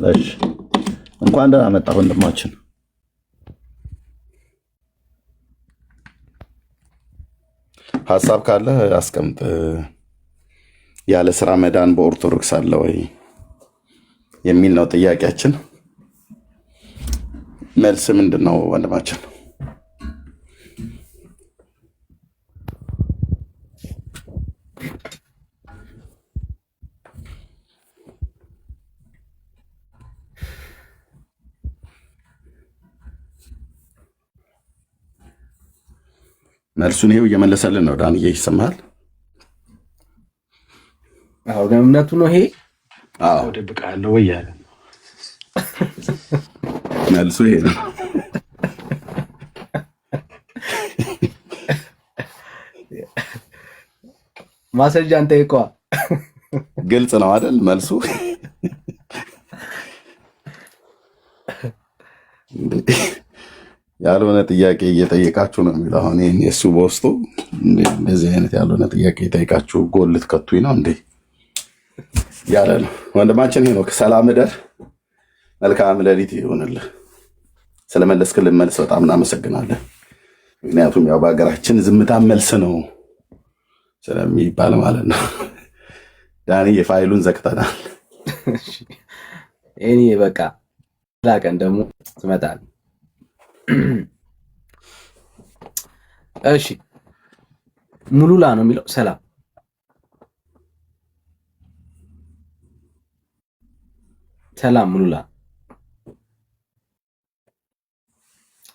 እሺ እንኳን ደህና መጣህ ወንድማችን። ሀሳብ ካለ አስቀምጥ። ያለ ስራ መዳን በኦርቶዶክስ አለ ወይ የሚል ነው ጥያቄያችን። መልስ ምንድን ነው ወንድማችን? መልሱን ይሄው እየመለሰልን ነው። ዳንዬ ይሰማሃል? አዎ እምነቱ ነው ይሄ። አዎ ደብቃለሁ ወይ ያለ መልሱ ይሄ ነው። ማስረጃን ጠይቀዋ። ግልጽ ነው አይደል መልሱ? ያልሆነ ጥያቄ እየጠየቃችሁ ነው የሚለው። አሁን ይሄን የሱ በውስጡ እንደዚህ አይነት ያልሆነ ጥያቄ እየጠየቃችሁ ጎል ልትከቱኝ ነው እንዴ ያለ ነው ወንድማችን ሄኖክ። ሰላም እደር፣ መልካም ሌሊት ይሆንልህ። ስለመለስክልን መልስ በጣም እናመሰግናለን። ምክንያቱም ያው በሀገራችን ዝምታ መልስ ነው ስለሚባል ማለት ነው። ዳኒ የፋይሉን ዘግተናል። እኔ በቃ ላቀን ደግሞ ትመጣል። እሺ ሙሉላ ነው የሚለው። ሰላም ሰላም ሙሉላ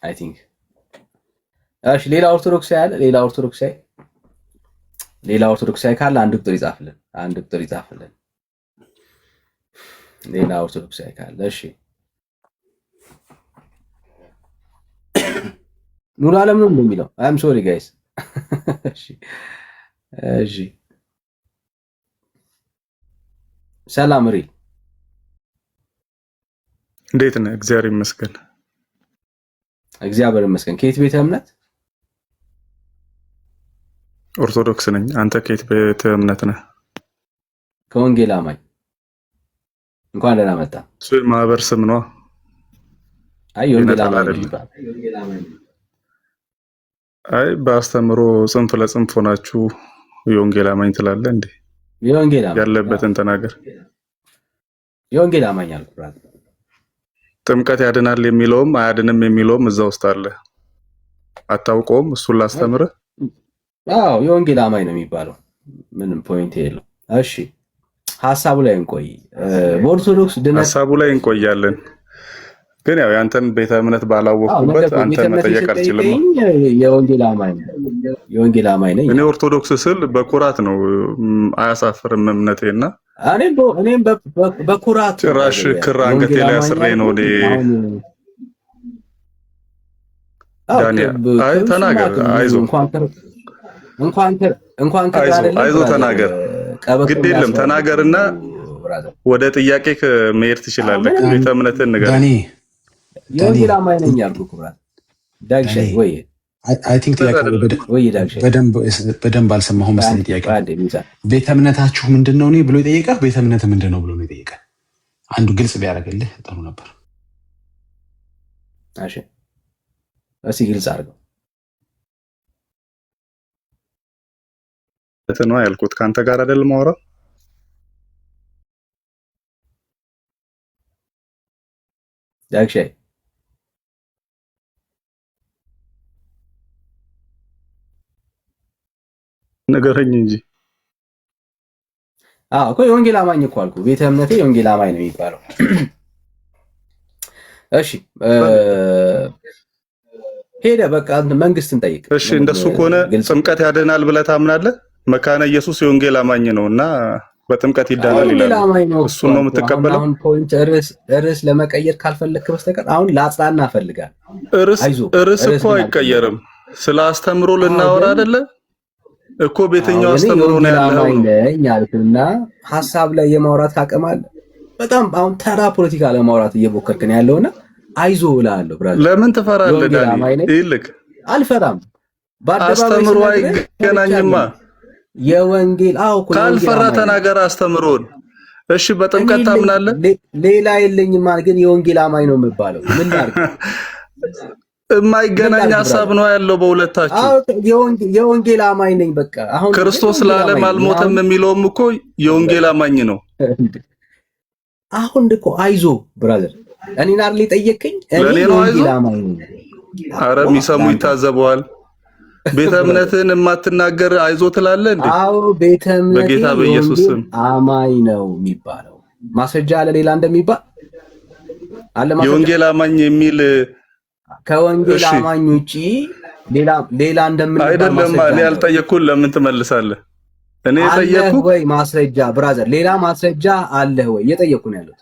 አይ ቲንክ። እሺ ሌላ ኦርቶዶክሳዊ አለ? ሌላ ኦርቶዶክሳዊ ካለ አንድ ቁጥር ይጻፍልን። ሌላ ኦርቶዶክሳዊ ካለ እሺ። ሙሉ ዓለም ነው የሚለው። አይም ሶሪ ጋይስ። እሺ ሰላም ሪ እንዴት ነህ? እግዚአብሔር ይመስገን። እግዚአብሔር ይመስገን። ከየት ቤተ እምነት? ኦርቶዶክስ ነኝ። አንተ ከየት ቤተ እምነት ነህ? ከወንጌል አማኝ። እንኳን ደህና መጣ። እሱ ማህበር ስም ነው። አይ ወንጌል አማኝ። አይ በአስተምሮ ጽንፍ ለጽንፍ ሆናችሁ የወንጌል አማኝ ትላለህ እንዴ? የወንጌል አማኝ ያለበትን ተናገር። የወንጌል አማኝ አልኩራት። ጥምቀት ያድናል የሚለውም አያድንም የሚለውም እዛ ውስጥ አለ። አታውቀውም? እሱን ላስተምርህ። አዎ የወንጌል አማኝ ነው የሚባለው። ምንም ፖይንት የለው። እሺ ሐሳቡ ላይ እንቆይ። በኦርቶዶክስ ድነት ሐሳቡ ላይ እንቆያለን። ግን ያው ያንተን ቤተ እምነት ባላወቅኩበት አንተን መጠየቅ አልችልም። የወንጌል አማኝ ነኝ። እኔ ኦርቶዶክስ ስል በኩራት ነው፣ አያሳፍርም እምነቴና እኔም በኩራት ጭራሽ ክር አንገቴ ላይ አስሬ ነው እኔ። ዳንኤል አይ ተናገር፣ አይዞህ አይዞህ ተናገር፣ ግድ የለም ተናገርና ወደ ጥያቄ መሄድ ትችላለህ። ቤተ እምነትን ንገረኝ። የወንጌል አማኝ ነኝ ያልኩህ ኩራት ዳግሻይ ወይ አይ ቲንክ በደንብ አልሰማሁም መሰለኝ። ጥያቄ ቤተ እምነታችሁ ምንድን ነው ብሎ የጠየቀህ? ቤተ እምነት ምንድን ነው ብሎ ነው የጠየቀህ? አንዱ ግልጽ ቢያደርግልህ ጥሩ ነበር። እሺ እስኪ ግልጽ አድርገው። ነው ያልኩት ከአንተ ጋር አይደል ማውራት። ዳግሻይ ነገረኝ እንጂ። አዎ እኮ የወንጌል አማኝ እኮ አልኩህ። ቤተ እምነቴ የወንጌል አማኝ ነው የሚባለው። እሺ ሄደ በቃ መንግስትን ጠይቅ። እሺ እንደሱ ከሆነ ጥምቀት ያድናል ብለህ ታምናለህ? መካነ ኢየሱስ የወንጌል አማኝ ነውና በጥምቀት ይዳናል ይላል። እሱን ነው የምትቀበለው? አሁን ፖይንት ርዕስ ለመቀየር ካልፈለክ በስተቀር አሁን ላጽናና እፈልጋለሁ። ርዕስ እኮ አይቀየርም። ስለ አስተምሮ ልናወራ አይደለ እኮ። ቤተኛው አስተምሮ ነው ያለው እና ሐሳብ ላይ የማውራት አቅም አለ። በጣም አሁን ተራ ፖለቲካ ለማውራት እየሞከርክ ነው ያለውና አይዞ እላለሁ። ብራዘር ለምን ትፈራለህ ዳኒ? ይልክ አልፈራም። አስተምሮ አይገናኝማ። የወንጌል ካልፈራ ተናገር አስተምሮን። እሺ በጥምቀት ታምናለህ? ሌላ የለኝማ፣ ግን የወንጌል አማኝ ነው የምባለው። ምን ላድርግ? የማይገናኝ ሀሳብ ነው ያለው በሁለታችሁ። የወንጌል አማኝ ነኝ በቃ። አሁን ክርስቶስ ለዓለም አልሞተም የሚለውም እኮ የወንጌል አማኝ ነው። አሁን እኮ አይዞ ብራዘር፣ እኔን አይደል የጠየቀኝ? እኔ የወንጌል አማኝ ነኝ። ኧረ የሚሰሙ ይታዘበዋል። ቤተ እምነትን የማትናገር አይዞ ትላለህ እንዴ? አዎ ቤተ እምነት በጌታ በኢየሱስ ስም አማኝ ነው የሚባለው። ማስረጃ አለ ሌላ እንደሚባል አለ ማስረጃ? የወንጌል አማኝ የሚል ከወንጌል አማኝ ውጪ ሌላ እንደምንባል አይደለም። እኔ ያልጠየቅኩህን ለምን ትመልሳለህ? እኔ የጠየቅኩህ ወይ ማስረጃ ብራዘር፣ ሌላ ማስረጃ አለ ወይ? እየጠየቅኩ ነው ያሉት።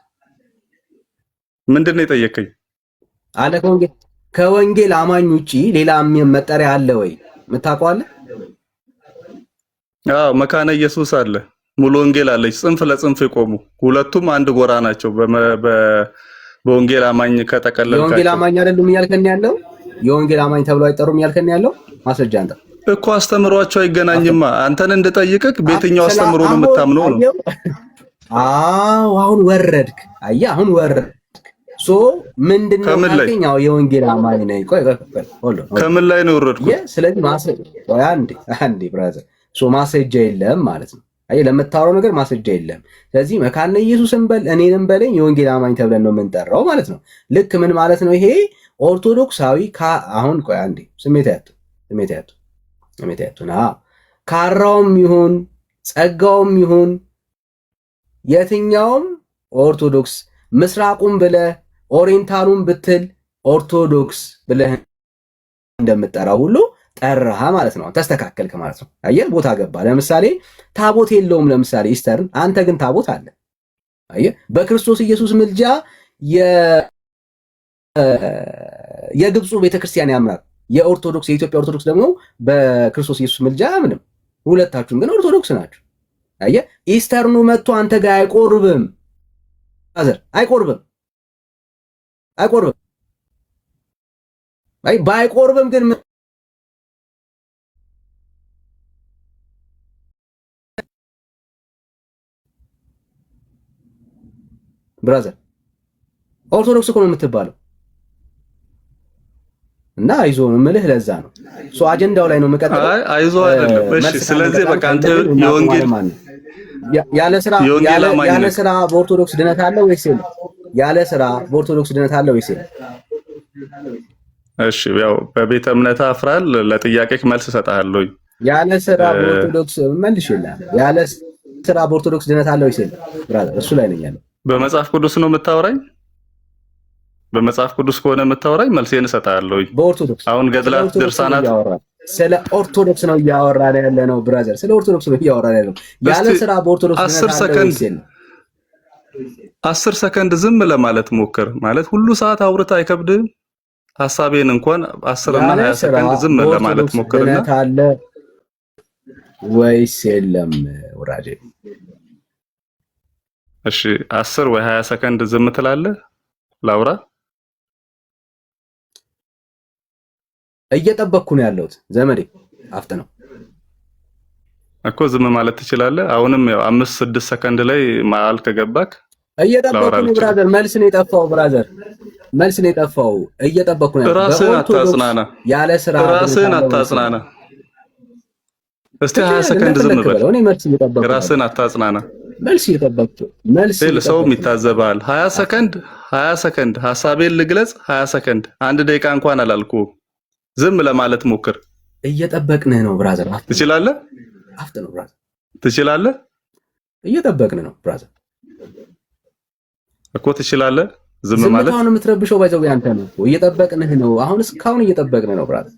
ምንድን ነው የጠየቀኝ? አለ ከወንጌል አማኝ ውጪ ሌላ መጠሪያ አለ ወይ? የምታውቀዋለህ? አዎ መካነ ኢየሱስ አለ፣ ሙሉ ወንጌል አለች። ጽንፍ ለጽንፍ የቆሙ ሁለቱም አንድ ጎራ ናቸው። በወንጌል አማኝ ከተቀለልካቸው የወንጌል አማኝ አይደሉም እያልከን ያለው? የወንጌል አማኝ ተብሎ አይጠሩም እያልከን ያለው? ማስረጃ አንተ እኮ አስተምሯቸው አይገናኝማ። አንተን እንድጠይቅህ በየትኛው አስተምሮ ነው የምታምነው ነው? አዎ አሁን ወረድክ። አየህ አሁን ወረድክ። ሶ ምንድነው ካልከኛው የወንጌል አማኝ ነኝ። ቆይ ከምን ላይ ነው ወረድኩት? ስለዚህ ማስረጃ አንዴ ብራዘር፣ ሶ ማስረጃ የለም ማለት ነው። አየህ ለምታወራው ነገር ማስረጃ የለም። ስለዚህ መካነ ኢየሱስን በል እኔንም በለኝ የወንጌል አማኝ ተብለን ነው የምንጠራው ማለት ነው። ልክ ምን ማለት ነው ይሄ? ኦርቶዶክሳዊ አሁን ቆይ አንዴ ስሜት ያቱ ካራውም ይሁን ጸጋውም ይሁን የትኛውም ኦርቶዶክስ ምስራቁም ብለህ ኦሪየንታሉም ብትል ኦርቶዶክስ ብለህ እንደምጠራው ሁሉ ጠራህ ማለት ነው። ተስተካከልክ ማለት ነው። አየህ ቦታ ገባ። ለምሳሌ ታቦት የለውም ለምሳሌ ኢስተርን፣ አንተ ግን ታቦት አለ። አየህ በክርስቶስ ኢየሱስ ምልጃ የግብፁ ቤተክርስቲያን ያምናል። የኢትዮጵያ ኦርቶዶክስ ደግሞ በክርስቶስ ኢየሱስ ምልጃ ምንም። ሁለታችሁም ግን ኦርቶዶክስ ናችሁ። አየህ ኢስተርኑ መጥቶ አንተ ጋር አይቆርብም። አዘር አይቆርብም። አይ ባይቆርብም ግን ብራዘር ኦርቶዶክስ እኮ ነው የምትባለው። እና አይዞ ነው የምልህ። ለዛ ነው አጀንዳው ላይ ነው የምቀጥለው። አይዞ አይደለም። እሺ ስለዚህ በቃ አንተ የወንጌል ያለ ስራ በኦርቶዶክስ ድነት አለ ወይስ የለም? ያለ ስራ በኦርቶዶክስ ድነት አለ ወይስ የለም? እሺ ያው በቤተ እምነት አፍራል። ለጥያቄክ መልስ እሰጥሃለሁ። ያለ ስራ በኦርቶዶክስ መልሽ የለም። ያለ ስራ በኦርቶዶክስ ድነት አለ ወይስ የለም? ብራዘር እሱ ላይ ነኝ ያለው። በመጽሐፍ ቅዱስ ነው የምታወራኝ? በመጽሐፍ ቅዱስ ከሆነ የምታወራኝ መልሴን እሰጥሃለሁ። በኦርቶዶክስ አሁን ገድላት ድርሳናት ስለ ኦርቶዶክስ ነው እያወራን ያለ ነው ብራዘር። ስለ ኦርቶዶክስ ነው እያወራን ያለ ነው። ያለ ስራ በኦርቶዶክስ 10 ሰከንድ ዝም ለማለት ሞክር። ማለት ሁሉ ሰዓት አውርታ አይከብድም? ሐሳቤን እንኳን 10 እና 20 ሰከንድ ዝም ለማለት ሞክርና አለ ወይስ የለም ወራጄ? እሺ 10 ወይ 20 ሰከንድ ዝም ትላለህ? ላውራ እየጠበቅኩ ነው ያለሁት ዘመዴ። አፍጥ ነው እኮ ዝም ማለት ትችላለህ። አሁንም ያው 5-6 ሰከንድ ላይ መሀል ከገባክ እየጠበቅኩ ነው ብራዘር። መልስ ነው የጠፋው ብራዘር፣ መልስ ነው የጠፋው። እየጠበቅኩ ነው። ራስህን አታጽናና፣ ያለ ስራ ራስህን አታጽናና። እስቲ 20 ሰከንድ ዝም በል። እኔ መልስ እየጠበቅኩ፣ ራስህን አታጽናና። መልስ እየጠበቅኩ፣ መልስ ሰውም ይታዘባል። 20 ሰከንድ ሐሳቤን ልግለጽ። 20 ሰከንድ 1 ደቂቃ እንኳን አላልኩህ። ዝም ለማለት ሞክር። እየጠበቅንህ ነው ብራዘር። ትችላለህ? አፍጥ ነው ብራዘር። ትችላለህ? እየጠበቅን ነው ብራዘር እኮ ትችላለህ። ዝም ማለት አሁን የምትረብሸው ባይዘው ያንተ ነው። እየጠበቅንህ ነው። አሁን እስካሁን እየጠበቅን ነው ብራዘር።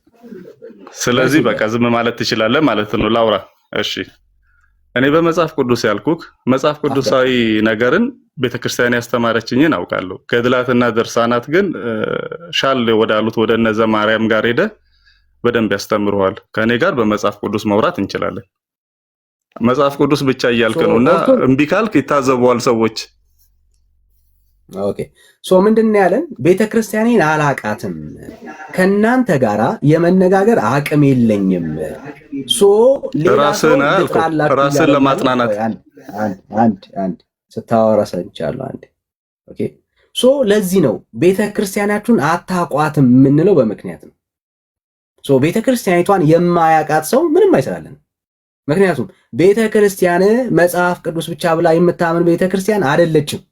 ስለዚህ በቃ ዝም ማለት ትችላለህ ማለት ነው። ላውራ። እሺ እኔ በመጽሐፍ ቅዱስ ያልኩክ መጽሐፍ ቅዱሳዊ ነገርን ቤተክርስቲያን ያስተማረችኝን አውቃለሁ። ገድላትና ድርሳናት ግን ሻል ወዳሉት ወደ እነ ዘማርያም ጋር ሄደ በደንብ ያስተምሩሃል። ከኔ ጋር በመጽሐፍ ቅዱስ ማውራት እንችላለን። መጽሐፍ ቅዱስ ብቻ እያልክ ነውና እምቢ ካልክ ይታዘቡዋል ሰዎች። ኦኬ ምንድን ነው ያለን? ቤተክርስቲያኔን አላቃትም፣ ከናንተ ጋራ የመነጋገር አቅም የለኝም። ራስን ለማጽናናት አንድ ስታወራ ሰምቻለሁ አንዴ። ኦኬ ሶ ለዚህ ነው ቤተክርስቲያናችሁን አታቋትም የምንለው በምክንያት ነው። ሶ ቤተክርስቲያኒቷን የማያውቃት ሰው ምንም አይሰራልን። ምክንያቱም ቤተክርስቲያን መጽሐፍ ቅዱስ ብቻ ብላ የምታምን ቤተክርስቲያን አይደለችም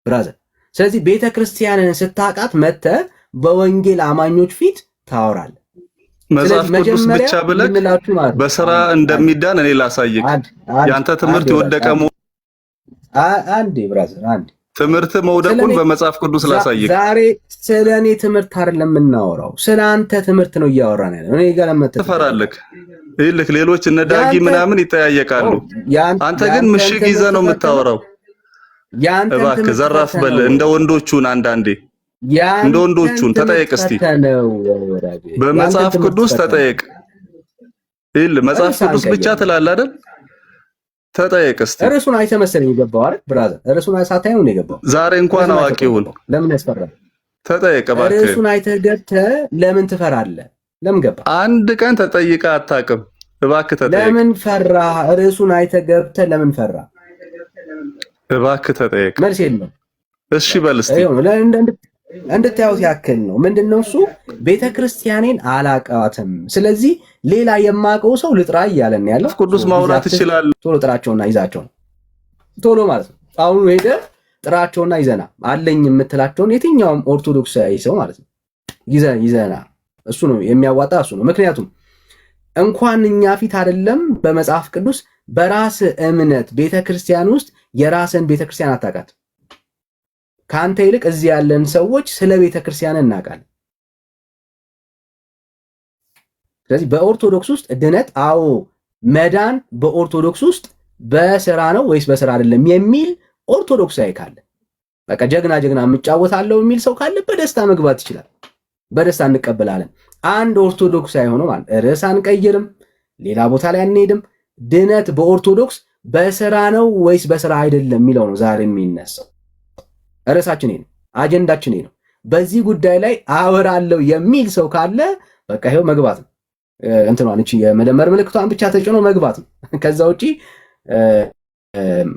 ብራዘር። ስለዚህ ቤተክርስቲያንን ስታውቃት መጥተህ በወንጌል አማኞች ፊት ታወራለህ። መጽሐፍ ቅዱስ ብቻ ብለህ በስራ እንደሚዳን እኔ ላሳይክ። ያንተ ትምህርት የወደቀ አንዴ ብራዘር አንዴ ትምህርት መውደቁን በመጽሐፍ ቅዱስ ላሳይክ። ዛሬ ስለኔ ትምህርት አይደለም የምናወራው፣ ስለ አንተ ትምህርት ነው እያወራን ያለው። እኔ ጋር ለመተህ ትፈራለህ። ይልክ ሌሎች እነ ዳጊ ምናምን ይጠያየቃሉ። አንተ ግን ምሽግ ይዘህ ነው የምታወራው። እባክህ ዘራፍ በል እንደ ወንዶቹን አንዳንዴ እንደ ወንዶቹን ተጠየቅ እስቲ። በመጽሐፍ ቅዱስ ተጠየቅ። መጽሐፍ ቅዱስ ብቻ ትላለህ አይደል? ተጠየቅ እስቲ። እርሱን አይተህ መሰለኝ የገባው አይደል ብራዘር? እርሱን ሳታይ ነው የገባው። ዛሬ እንኳን አዋቂውን ለምን ያስፈራል? ተጠየቅ እባክህ። እርሱን አይተህ ገብተህ ለምን ትፈራለህ? ለምን ገባ? አንድ ቀን ተጠይቀህ አታውቅም። እባክህ ተጠየቅ። ለምን ፈራህ? እርሱን አይተህ ገብተህ ለምን ፈራህ? እባክህ ተጠየቅ። መልስ የለም። እሺ በል እስቲ። እንድታዩት ያክል ነው። ምንድነው እሱ? ቤተክርስቲያኔን አላቃትም፣ ስለዚህ ሌላ የማውቀው ሰው ልጥራ እያለን ያለው። ቅዱስ ማውራት ይችላል። ቶሎ ጥራቸውና ይዛቸው ነው ቶሎ ማለት ነው። አሁን ሄደህ ጥራቸውና ይዘና አለኝ የምትላቸውን የትኛውም ኦርቶዶክሳዊ ሰው ማለት ነው ይዘና። እሱ ነው የሚያዋጣ፣ እሱ ነው። ምክንያቱም እንኳን እኛ ፊት አይደለም በመጽሐፍ ቅዱስ በራስ እምነት ቤተክርስቲያን ውስጥ የራስን ቤተክርስቲያን አታውቃት። ከአንተ ይልቅ እዚህ ያለን ሰዎች ስለ ቤተክርስቲያን እናውቃለን። ስለዚህ በኦርቶዶክስ ውስጥ ድነት፣ አዎ መዳን በኦርቶዶክስ ውስጥ በስራ ነው ወይስ በስራ አይደለም የሚል ኦርቶዶክሳዊ ካለ በቃ ጀግና የምጫወታለሁ የሚል ሰው ካለ በደስታ መግባት ይችላል። በደስታ እንቀበላለን። አንድ ኦርቶዶክሳዊ ሆኖ ማለት ርዕስ አንቀይርም፣ ሌላ ቦታ ላይ አንሄድም። ድነት በኦርቶዶክስ በስራ ነው ወይስ በስራ አይደለም የሚለው ነው ዛሬ የሚነሳው። ርዕሳችን ነው፣ አጀንዳችን ነው። በዚህ ጉዳይ ላይ አወራለሁ የሚል ሰው ካለ በቃ ይሄው መግባት ነው። እንትኗን እቺ የመደመር ምልክቷን ብቻ ተጭኖ መግባት ነው። ከዛ ውጪ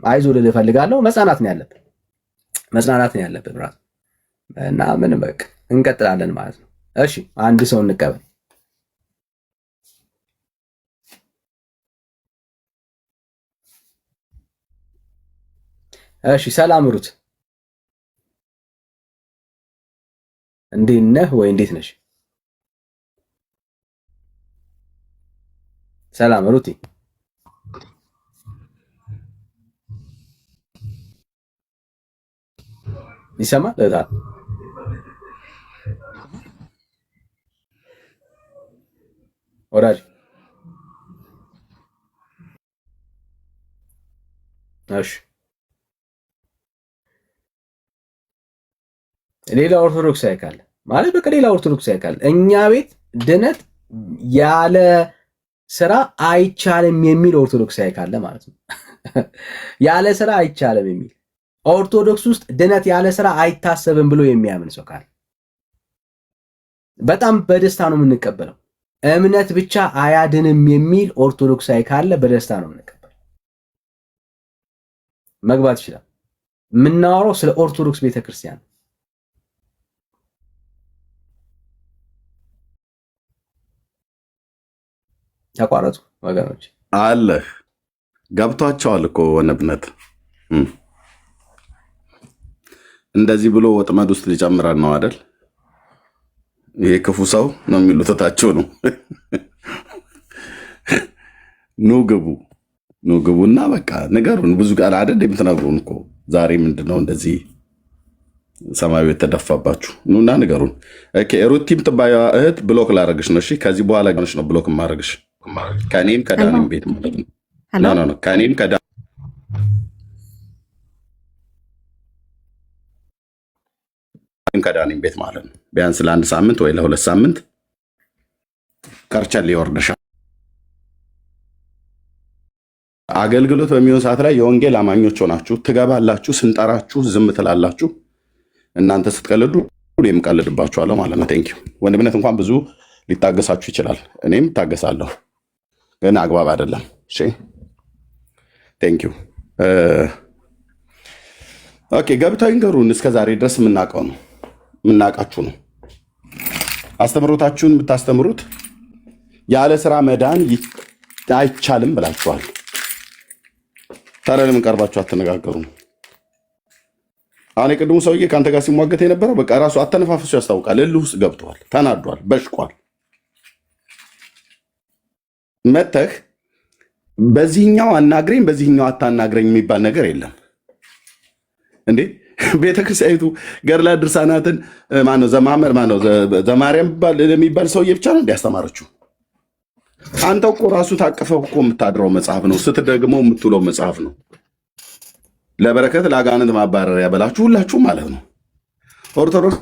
አይዞ ልል እፈልጋለሁ። መጽናናት ነው ያለብን ብራት እና ምን በቃ እንቀጥላለን ማለት ነው። እሺ አንድ ሰው እንቀበል። እሺ ሰላም ሩት፣ እንዴት ነህ ወይ እንዴት ነሽ? ሰላም ሩቲ፣ ይሰማል? ወራጅ እሺ ሌላ ኦርቶዶክስ ያካል ማለት በቃ ሌላ ኦርቶዶክስ ያካል እኛ ቤት ድነት ያለ ስራ አይቻልም የሚል ኦርቶዶክስ ያካል ማለት ነው። ያለ ስራ አይቻልም የሚል ኦርቶዶክስ ውስጥ ድነት ያለ ስራ አይታሰብም ብሎ የሚያምን ሰው ካለ በጣም በደስታ ነው የምንቀበለው። እምነት ብቻ አያድንም የሚል ኦርቶዶክሳዊ ካለ በደስታ ነው የምንቀበለው። መግባት ይችላል። የምናወራው ስለ ኦርቶዶክስ ቤተክርስቲያን ተቋረጡ ወገኖች አለህ ገብቷቸዋል እኮ ወነብነት እንደዚህ ብሎ ወጥመድ ውስጥ ሊጨምረን ነው አይደል? ይሄ ክፉ ሰው ነው የሚሉት ታቸው ነው። ኑ ግቡና በቃ ንገሩን። ብዙ ቃል አይደል የምትነግሩን እኮ ዛሬ ምንድነው እንደዚህ ሰማዩ የተደፋባችሁ? ኑና ንገሩን። ኦኬ ሩቲም ትባያ እህት ብሎክ ላረግሽ ነው። እሺ ከዚህ በኋላ ገነሽ ነው ብሎክ ማረግሽ ከኔም ከዳኒም ቤት ማለት ነው። ነው ከኔም ከዳኒም ቤት ማለት ነው። ቢያንስ ለአንድ ሳምንት ወይ ለሁለት ሳምንት ከርቸል ይወርድሻል። አገልግሎት በሚሆን ሰዓት ላይ የወንጌል አማኞች ሆናችሁ ትገባላችሁ። ስንጠራችሁ ዝም ትላላችሁ። እናንተ ስትቀልዱ እኔም እቀልድባችኋለሁ ማለት ነው። ቴንኪው ወንድምነት እንኳን ብዙ ሊታገሳችሁ ይችላል። እኔም ታገሳለሁ፣ ግን አግባብ አይደለም። እሺ ቴንኪው ኦኬ ገብተው ይንገሩን። እስከዛሬ ድረስ የምናውቃችሁ ነው። አስተምሮታችሁን የምታስተምሩት ያለ ስራ መዳን አይቻልም ብላችኋል። ታዲያ ለምን ቀርባችሁ አትነጋገሩም? አሁን የቅድሙ ሰውዬ ከአንተ ጋር ሲሟገት የነበረው በቃ ራሱ አተነፋፈሱ ያስታውቃል። እልህ ውስጥ ገብተዋል፣ ተናዷል፣ በሽቋል። መተህ በዚህኛው አናግረኝ በዚህኛው አታናግረኝ የሚባል ነገር የለም እንዴ። ቤተክርስቲያኒቱ ገድላ ድርሳናትን ማነው ዘማመር ማነው ዘማርያም የሚባል ሰውዬ ብቻ ነው እንዲያስተማረችው? አንተ እኮ ራሱ ታቅፈው እኮ የምታድረው መጽሐፍ ነው፣ ስትደግመው የምትውለው መጽሐፍ ነው። ለበረከት ለአጋንንት ማባረሪያ በላችሁ ሁላችሁ ማለት ነው። ኦርቶዶክስ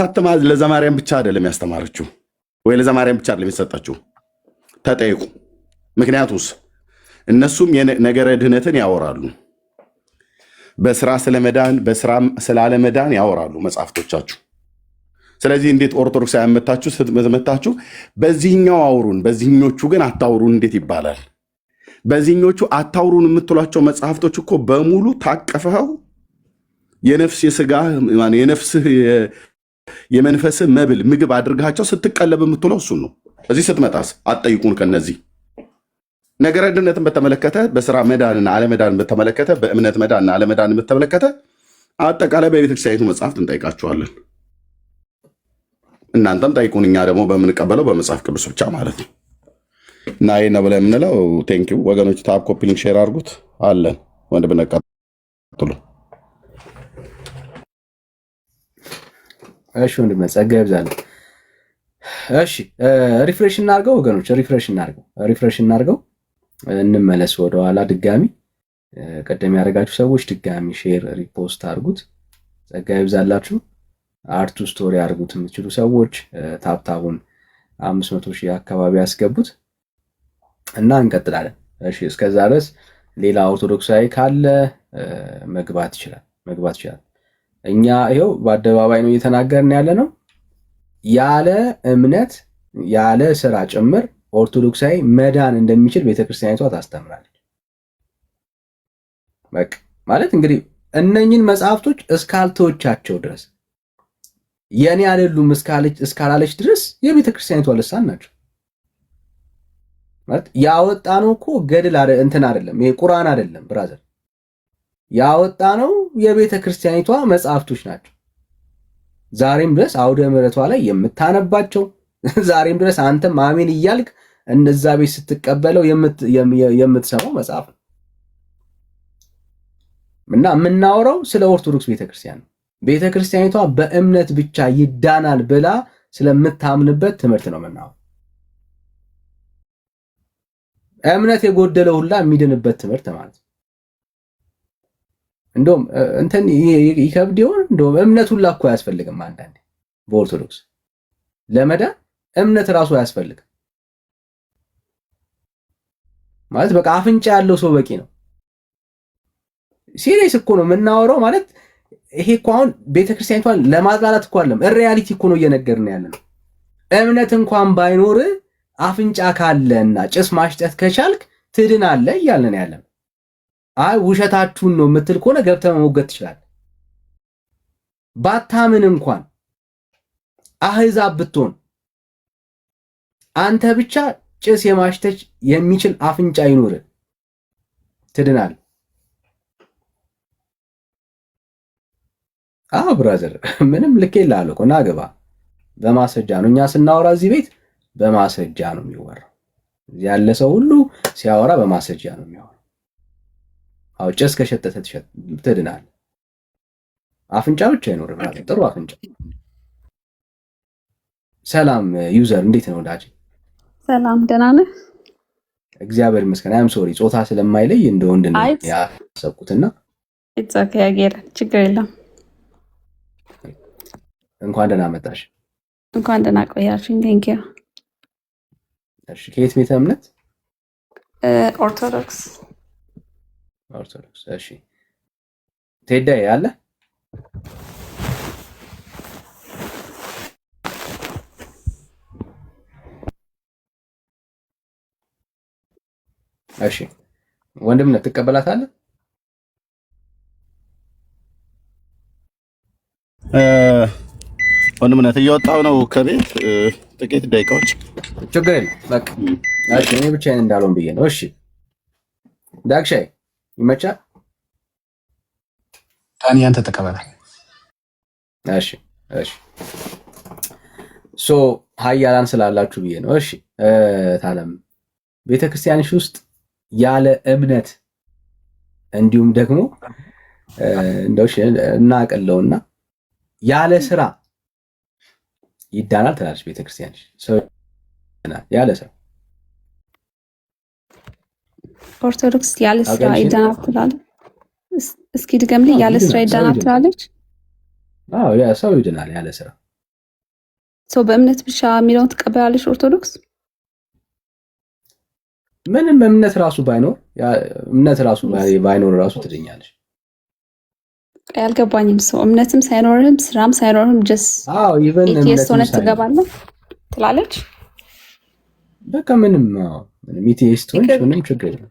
አትማ ለዘማርያም ብቻ አይደለም ያስተማረችው፣ ወይ ለዘማርያም ብቻ አይደለም የሰጣችሁ። ተጠይቁ። ምክንያቱስ እነሱም ነገረ ድህነትን ያወራሉ፣ በስራ ስለመዳን በስራ ስላለመዳን ያወራሉ መጽሐፍቶቻችሁ። ስለዚህ እንዴት ኦርቶዶክስ ያመታችሁ ስትመታችሁ በዚህኛው አውሩን በዚህኞቹ ግን አታውሩን እንዴት ይባላል? በዚህኞቹ አታውሩን የምትሏቸው መጽሐፍቶች እኮ በሙሉ ታቀፈው የነፍስ የስጋ የነፍስህ የመንፈስህ መብል ምግብ አድርጋቸው ስትቀለብ የምትለው እሱን ነው። እዚህ ስትመጣስ አትጠይቁን። ከነዚህ ነገረ ድነትን በተመለከተ በስራ መዳንና አለመዳን በተመለከተ በእምነት መዳንና አለመዳን በተመለከተ አጠቃላይ በቤተክርስቲያኒቱ መጽሐፍት እንጠይቃችኋለን። እናንተም ጠይቁን፣ እኛ ደግሞ በምንቀበለው በመጽሐፍ ቅዱስ ብቻ ማለት ነው። እና ይህ ነው ብለን የምንለው። ቴንኪው ወገኖች። ታፕ ኮፒ ሊንክ ሼር አድርጉት። አለን ወንድ ብነቀጥሉ። እሺ ወንድም ጸጋ ይብዛል። እሺ ሪፍሬሽ እናድርገው ወገኖች፣ ሪፍሬሽ እናድርገው። እንመለስ ወደኋላ ድጋሚ። ቀደም ያደረጋችሁ ሰዎች ድጋሚ ሼር ሪፖስት አድርጉት። ጸጋ ይብዛላችሁ። አርቱ ስቶሪ አድርጉት የምትችሉ ሰዎች ታፕታቡን 500,000 አካባቢ ያስገቡት እና እንቀጥላለን። እሺ እስከዛ ድረስ ሌላ ኦርቶዶክሳዊ ካለ መግባት ይችላል። እኛ ይኸው በአደባባይ ነው እየተናገርን ያለ ነው። ያለ እምነት ያለ ስራ ጭምር ኦርቶዶክሳዊ መዳን እንደሚችል ቤተክርስቲያኒቷ ታስተምራለች። በቃ ማለት እንግዲህ እነኝን መጽሐፍቶች እስካልተወቻቸው ድረስ የኔ አይደሉም እስካላለች ድረስ የቤተክርስቲያኒቷ ልሳን ናቸው። ማለት ያወጣነው እኮ ገድል እንትን አይደለም፣ ይሄ ቁርአን አይደለም ብራዘር። ያወጣነው የቤተክርስቲያኒቷ መጽሐፍቶች ናቸው። ዛሬም ድረስ አውደ ምሕረቷ ላይ የምታነባቸው፣ ዛሬም ድረስ አንተም አሜን እያልክ እነዛ ቤት ስትቀበለው የምትሰማው መጽሐፍ ነው። እና የምናወራው ስለ ኦርቶዶክስ ቤተክርስቲያን ነው። ቤተክርስቲያኒቷ በእምነት ብቻ ይዳናል ብላ ስለምታምንበት ትምህርት ነው የምናወራው። እምነት የጎደለው ሁላ የሚድንበት ትምህርት ማለት ነው። እንደውም እንትን ይከብድ ይሆን? እንደውም እምነት ሁላ እኮ አያስፈልግም። አንዳንዴ በኦርቶዶክስ ለመዳን እምነት ራሱ አያስፈልግም ማለት በቃ አፍንጫ ያለው ሰው በቂ ነው። ሲሪየስ እኮ ነው የምናወራው። ማለት ይሄ እኮ አሁን ቤተክርስቲያኒቷን ለማጥላላት እኮ አይደለም፣ ሪያሊቲ እኮ ነው እየነገርን ያለ ነው። እምነት እንኳን ባይኖር አፍንጫ ካለና ጭስ ማሽጠት ከቻልክ ትድናለህ እያልን ያለ ነው። አይ ውሸታችሁን ነው የምትል ከሆነ ገብተህ መሞገት ትችላለህ። ባታምን እንኳን አህዛብ ብትሆን አንተ ብቻ ጭስ የማሽተች የሚችል አፍንጫ ይኖር ትድናለህ። ብራዘር ምንም ልክ የላለሁ እኮ ና ግባ። በማስረጃ ነው እኛ ስናወራ እዚህ ቤት በማስረጃ ነው የሚወራው። ያለ ሰው ሁሉ ሲያወራ በማስረጃ ነው የሚያወራው። አው ጭስ ከሸተተ ትድናለህ። አፍንጫ ብቻ ይኖር ማለት ጥሩ አፍንጫ። ሰላም ዩዘር እንዴት ነው ወዳጅ? ሰላም ደህና ነህ? እግዚአብሔር ይመስገን። አም ሶሪ ጾታ ስለማይለይ እንደ ወንድ ነው ያሰብኩትና ኢትስ ኦኬ አገር ችግር የለም። እንኳን ደህና መጣሽ። እንኳን ደህና ቆያችሁኝ። ቴንክ ዩ። እሺ ከየት ቤተ እምነት? ኦርቶዶክስ። እሺ ቴዳይ አለ? እሺ ወንድምነት ትቀበላታለህ? ወንድምነት እየወጣሁ ነው ከቤት ጥቂት ደቂቃዎች። ችግር የለም በቃ እሺ። እኔ ብቻዬን እንዳልሆን ብዬ ነው። እሺ ዳግሻይ ይመቻል። ዳኒ አንተ ተቀበላል። እሺ እሺ ሀያላን ስላላችሁ ብዬ ነው። እሺ ታለም ቤተክርስቲያንሽ ውስጥ ያለ እምነት እንዲሁም ደግሞ እንደው እናቀለውና ያለ ስራ ይዳናል ትላለች ቤተክርስቲያንሽ። ሰው ያለ ስራ ኦርቶዶክስ ያለ ስራ ይዳናል ትላለች። እስኪ ድገምልኝ። ያለ ስራ ይዳናል ትላለች። አዎ ያ ሰው ይድናል ያለ ስራ። ሰው በእምነት ብቻ የሚለውን ትቀበላለች ኦርቶዶክስ? ምንም እምነት ራሱ ባይኖር ራሱ ትድኛለች። ያልገባኝም ሰው እምነትም ሳይኖርህም ስራም ሳይኖርህም ጀስ ኢቲኤስ ሆነ ትገባለህ ትላለች። በቃ ምንም ኢቲኤስ ሆነ ምንም ችግር የለም።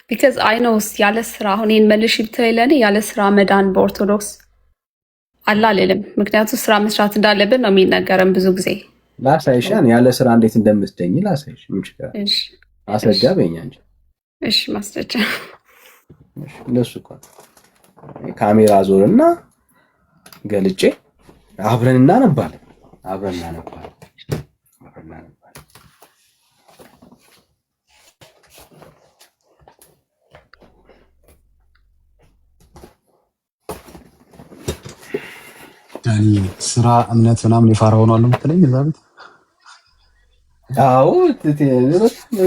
ቢካዝ አይ ኖውስ ያለ ስራ አሁን ይሄን መልሽ ብትለኝ ለኔ ያለ ስራ መዳን በኦርቶዶክስ አላልልም። ምክንያቱም ስራ መስራት እንዳለብን ነው የሚነገረን ብዙ ጊዜ። ላሳይሻን ያለ ስራ እንዴት እንደምትደኝ ላሳይሽ። ምን ችግር አለ? እሺ ማስረጃ በእኛ እንጂ። እሺ ማስረጃ። እሺ እንደሱ እኮ ካሜራ ዞርና ገልጬ አብረን እናነባለን። ዳኒ ስራ እምነት ምናምን የፋራ ሆኗል የምትለኝ እዛ ቤት? አዎ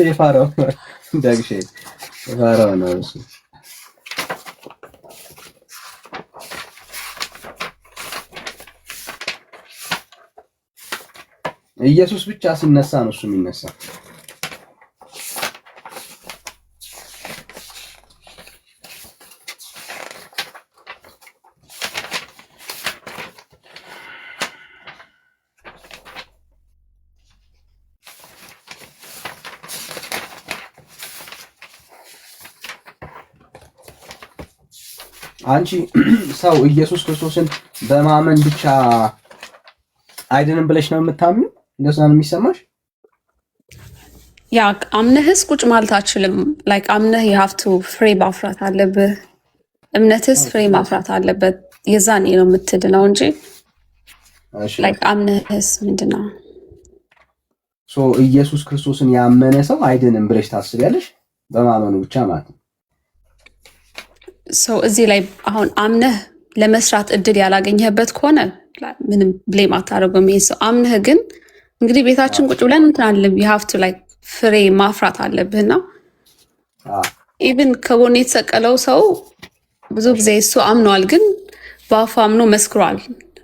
የፋራው ዳግሼ የፋራው ነው እሱ። ኢየሱስ ብቻ ሲነሳ ነው እሱ የሚነሳ። አንቺ ሰው ኢየሱስ ክርስቶስን በማመን ብቻ አይደለም ብለሽ ነው የምታምኚው? እንደዛ ነው የሚሰማሽ? ያ አምነህስ ቁጭ ማለት አትችልም። ላይክ አምነህ you have to ፍሬ ማፍራት አለብህ። እምነትስ ፍሬ ማፍራት አለበት። የዛኔ ነው የምትድነው እንጂ ላይክ አምነህስ ምንድነው? ኢየሱስ ክርስቶስን ያመነ ሰው አይድንም ብለሽ ታስቢያለሽ? በማመኑ ብቻ ማለት ነው። እዚህ ላይ አሁን አምነህ ለመስራት እድል ያላገኘህበት ከሆነ ምንም ብሌም አታደርገውም። ይሄ ሰው አምነህ ግን እንግዲህ ቤታችን ቁጭ ብለን እንትን አለ you have to like ፍሬ ማፍራት አለብህና ኢቭን ከጎን የተሰቀለው ሰው ብዙ ጊዜ እሱ አምኗል፣ ግን በአፉ አምኖ መስክሯል።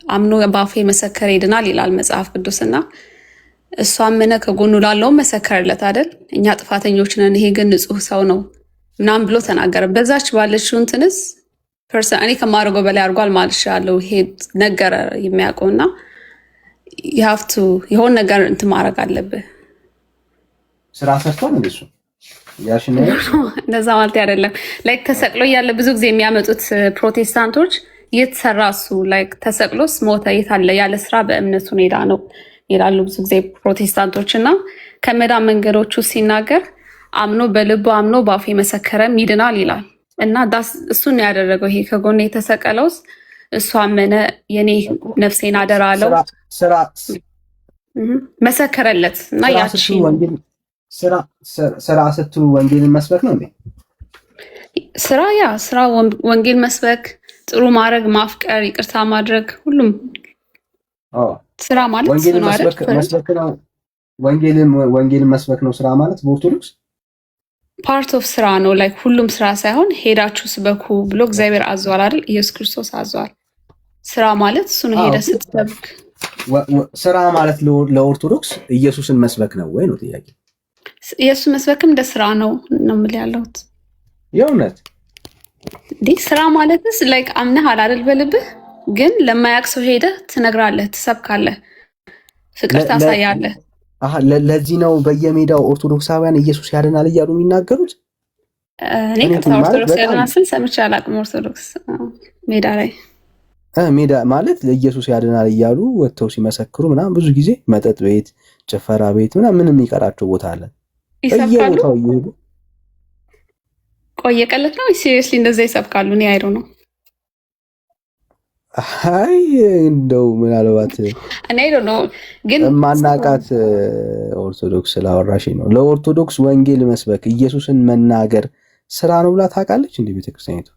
አምኖ በአፉ የመሰከረ ይድናል ይላል መጽሐፍ ቅዱስና እሱ አመነ ከጎኑ ላለው መሰከረለት አይደል? እኛ ጥፋተኞች ነን፣ ይሄ ግን ንጹህ ሰው ነው ምናምን ብሎ ተናገረ። በዛች ባለችው እንትንስ ፐርሰን እኔ ከማድረገው በላይ አድርጓል ማለት ያለው ይሄ ነገረ የሚያውቀውና you have to የሆነ ነገር እንትን ማድረግ አለብህ። ስራ ሰርቷል እንደሱ ያሽነ እንደዛ ማለት አይደለም። ላይክ ተሰቅሎ ያለ ብዙ ጊዜ የሚያመጡት ፕሮቴስታንቶች የተሰራ እሱ ላይክ ተሰቅሎስ ሞተ የታለ ያለ ስራ በእምነቱ ሄዳ ነው ይላሉ ብዙ ጊዜ ፕሮቴስታንቶች። እና ከመዳን መንገዶቹ ሲናገር አምኖ በልቡ አምኖ በአፉ የመሰከረም ይድናል ይላል። እና እሱን ነው ያደረገው። ይሄ ከጎን የተሰቀለውስ እሱ አመነ፣ የኔ ነፍሴን አደራ አለው፣ መሰከረለት እና ያቺ ስራ ስትሉ ወንጌልን መስበክ ነው እንዴ? ስራ ወንጌል መስበክ፣ ጥሩ ማድረግ፣ ማፍቀር፣ ይቅርታ ማድረግ፣ ሁሉም ስራ ማለት ወንጌልን መስበክ ነው። ወንጌልን መስበክ ነው ስራ ማለት በኦርቶዶክስ ፓርት ኦፍ ስራ ነው። ላይክ ሁሉም ስራ ሳይሆን ሄዳችሁ ስበኩ ብሎ እግዚአብሔር አዟል አይደል? ኢየሱስ ክርስቶስ አዟል። ስራ ማለት እሱ ነው። ሄደ ስትሰብክ ስራ ማለት ለኦርቶዶክስ ኢየሱስን መስበክ ነው ወይ ነው ጥያቄ? ኢየሱስ መስበክም እንደ ስራ ነው የምልህ ያለሁት። የእውነት እንዴ ስራ ማለትስ ላይክ አምነህ አይደል በልብህ ግን ለማያውቅ ሰው ሄደህ ትነግራለህ፣ ትሰብካለህ፣ ፍቅር ታሳያለህ። ለዚህ ነው በየሜዳው ኦርቶዶክሳውያን ኢየሱስ ያድናል እያሉ የሚናገሩት። እኔ ኦርቶዶክስ ያድናል ስል ሰምቼ አላውቅም። ኦርቶዶክስ ሜዳ ላይ ሜዳ ማለት ለኢየሱስ ያድናል እያሉ ወጥተው ሲመሰክሩ ምናምን ብዙ ጊዜ መጠጥ ቤት፣ ጭፈራ ቤት ምናምን ምንም የሚቀራቸው ቦታ አለ። በየቦታው እየሄዱ ቆየ ቀለት ነው ሲሪየስሊ እንደዛ ይሰብካሉ። እኔ አይዶ ነው። አይ እንደው ምናልባት እኔ አይዶ ነው ግን ማናቃት ኦርቶዶክስ ስላወራሽ ነው። ለኦርቶዶክስ ወንጌል መስበክ ኢየሱስን መናገር ስራ ነው ብላ ታውቃለች እንዴ ቤተክርስቲያኒቱ?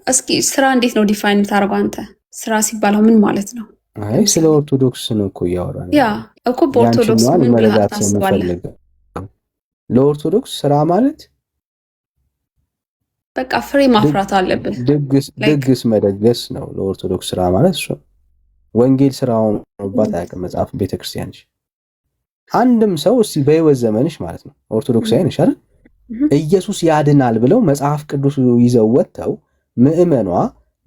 እስኪ ስራ እንዴት ነው ዲፋይን ታደርገው አንተ? ስራ ሲባለው ምን ማለት ነው? አይ ስለ ኦርቶዶክስ ነው እኮ እያወራን። ያ እኮ በኦርቶዶክስ ምን ብለህ ታስባለህ? ለኦርቶዶክስ ስራ ማለት በቃ ፍሬ ማፍራት አለብን። ድግስ መደገስ ነው ለኦርቶዶክስ ስራ ማለት እሱ። ወንጌል ስራውን ባት አያውቅም መጽሐፍ ቤተክርስቲያን። አንድም ሰው እስቲ በህይወት ዘመንሽ ማለት ነው ኦርቶዶክሳዊ ነሽ አይደል? ኢየሱስ ያድናል ብለው መጽሐፍ ቅዱስ ይዘው ወጥተው ምዕመኗ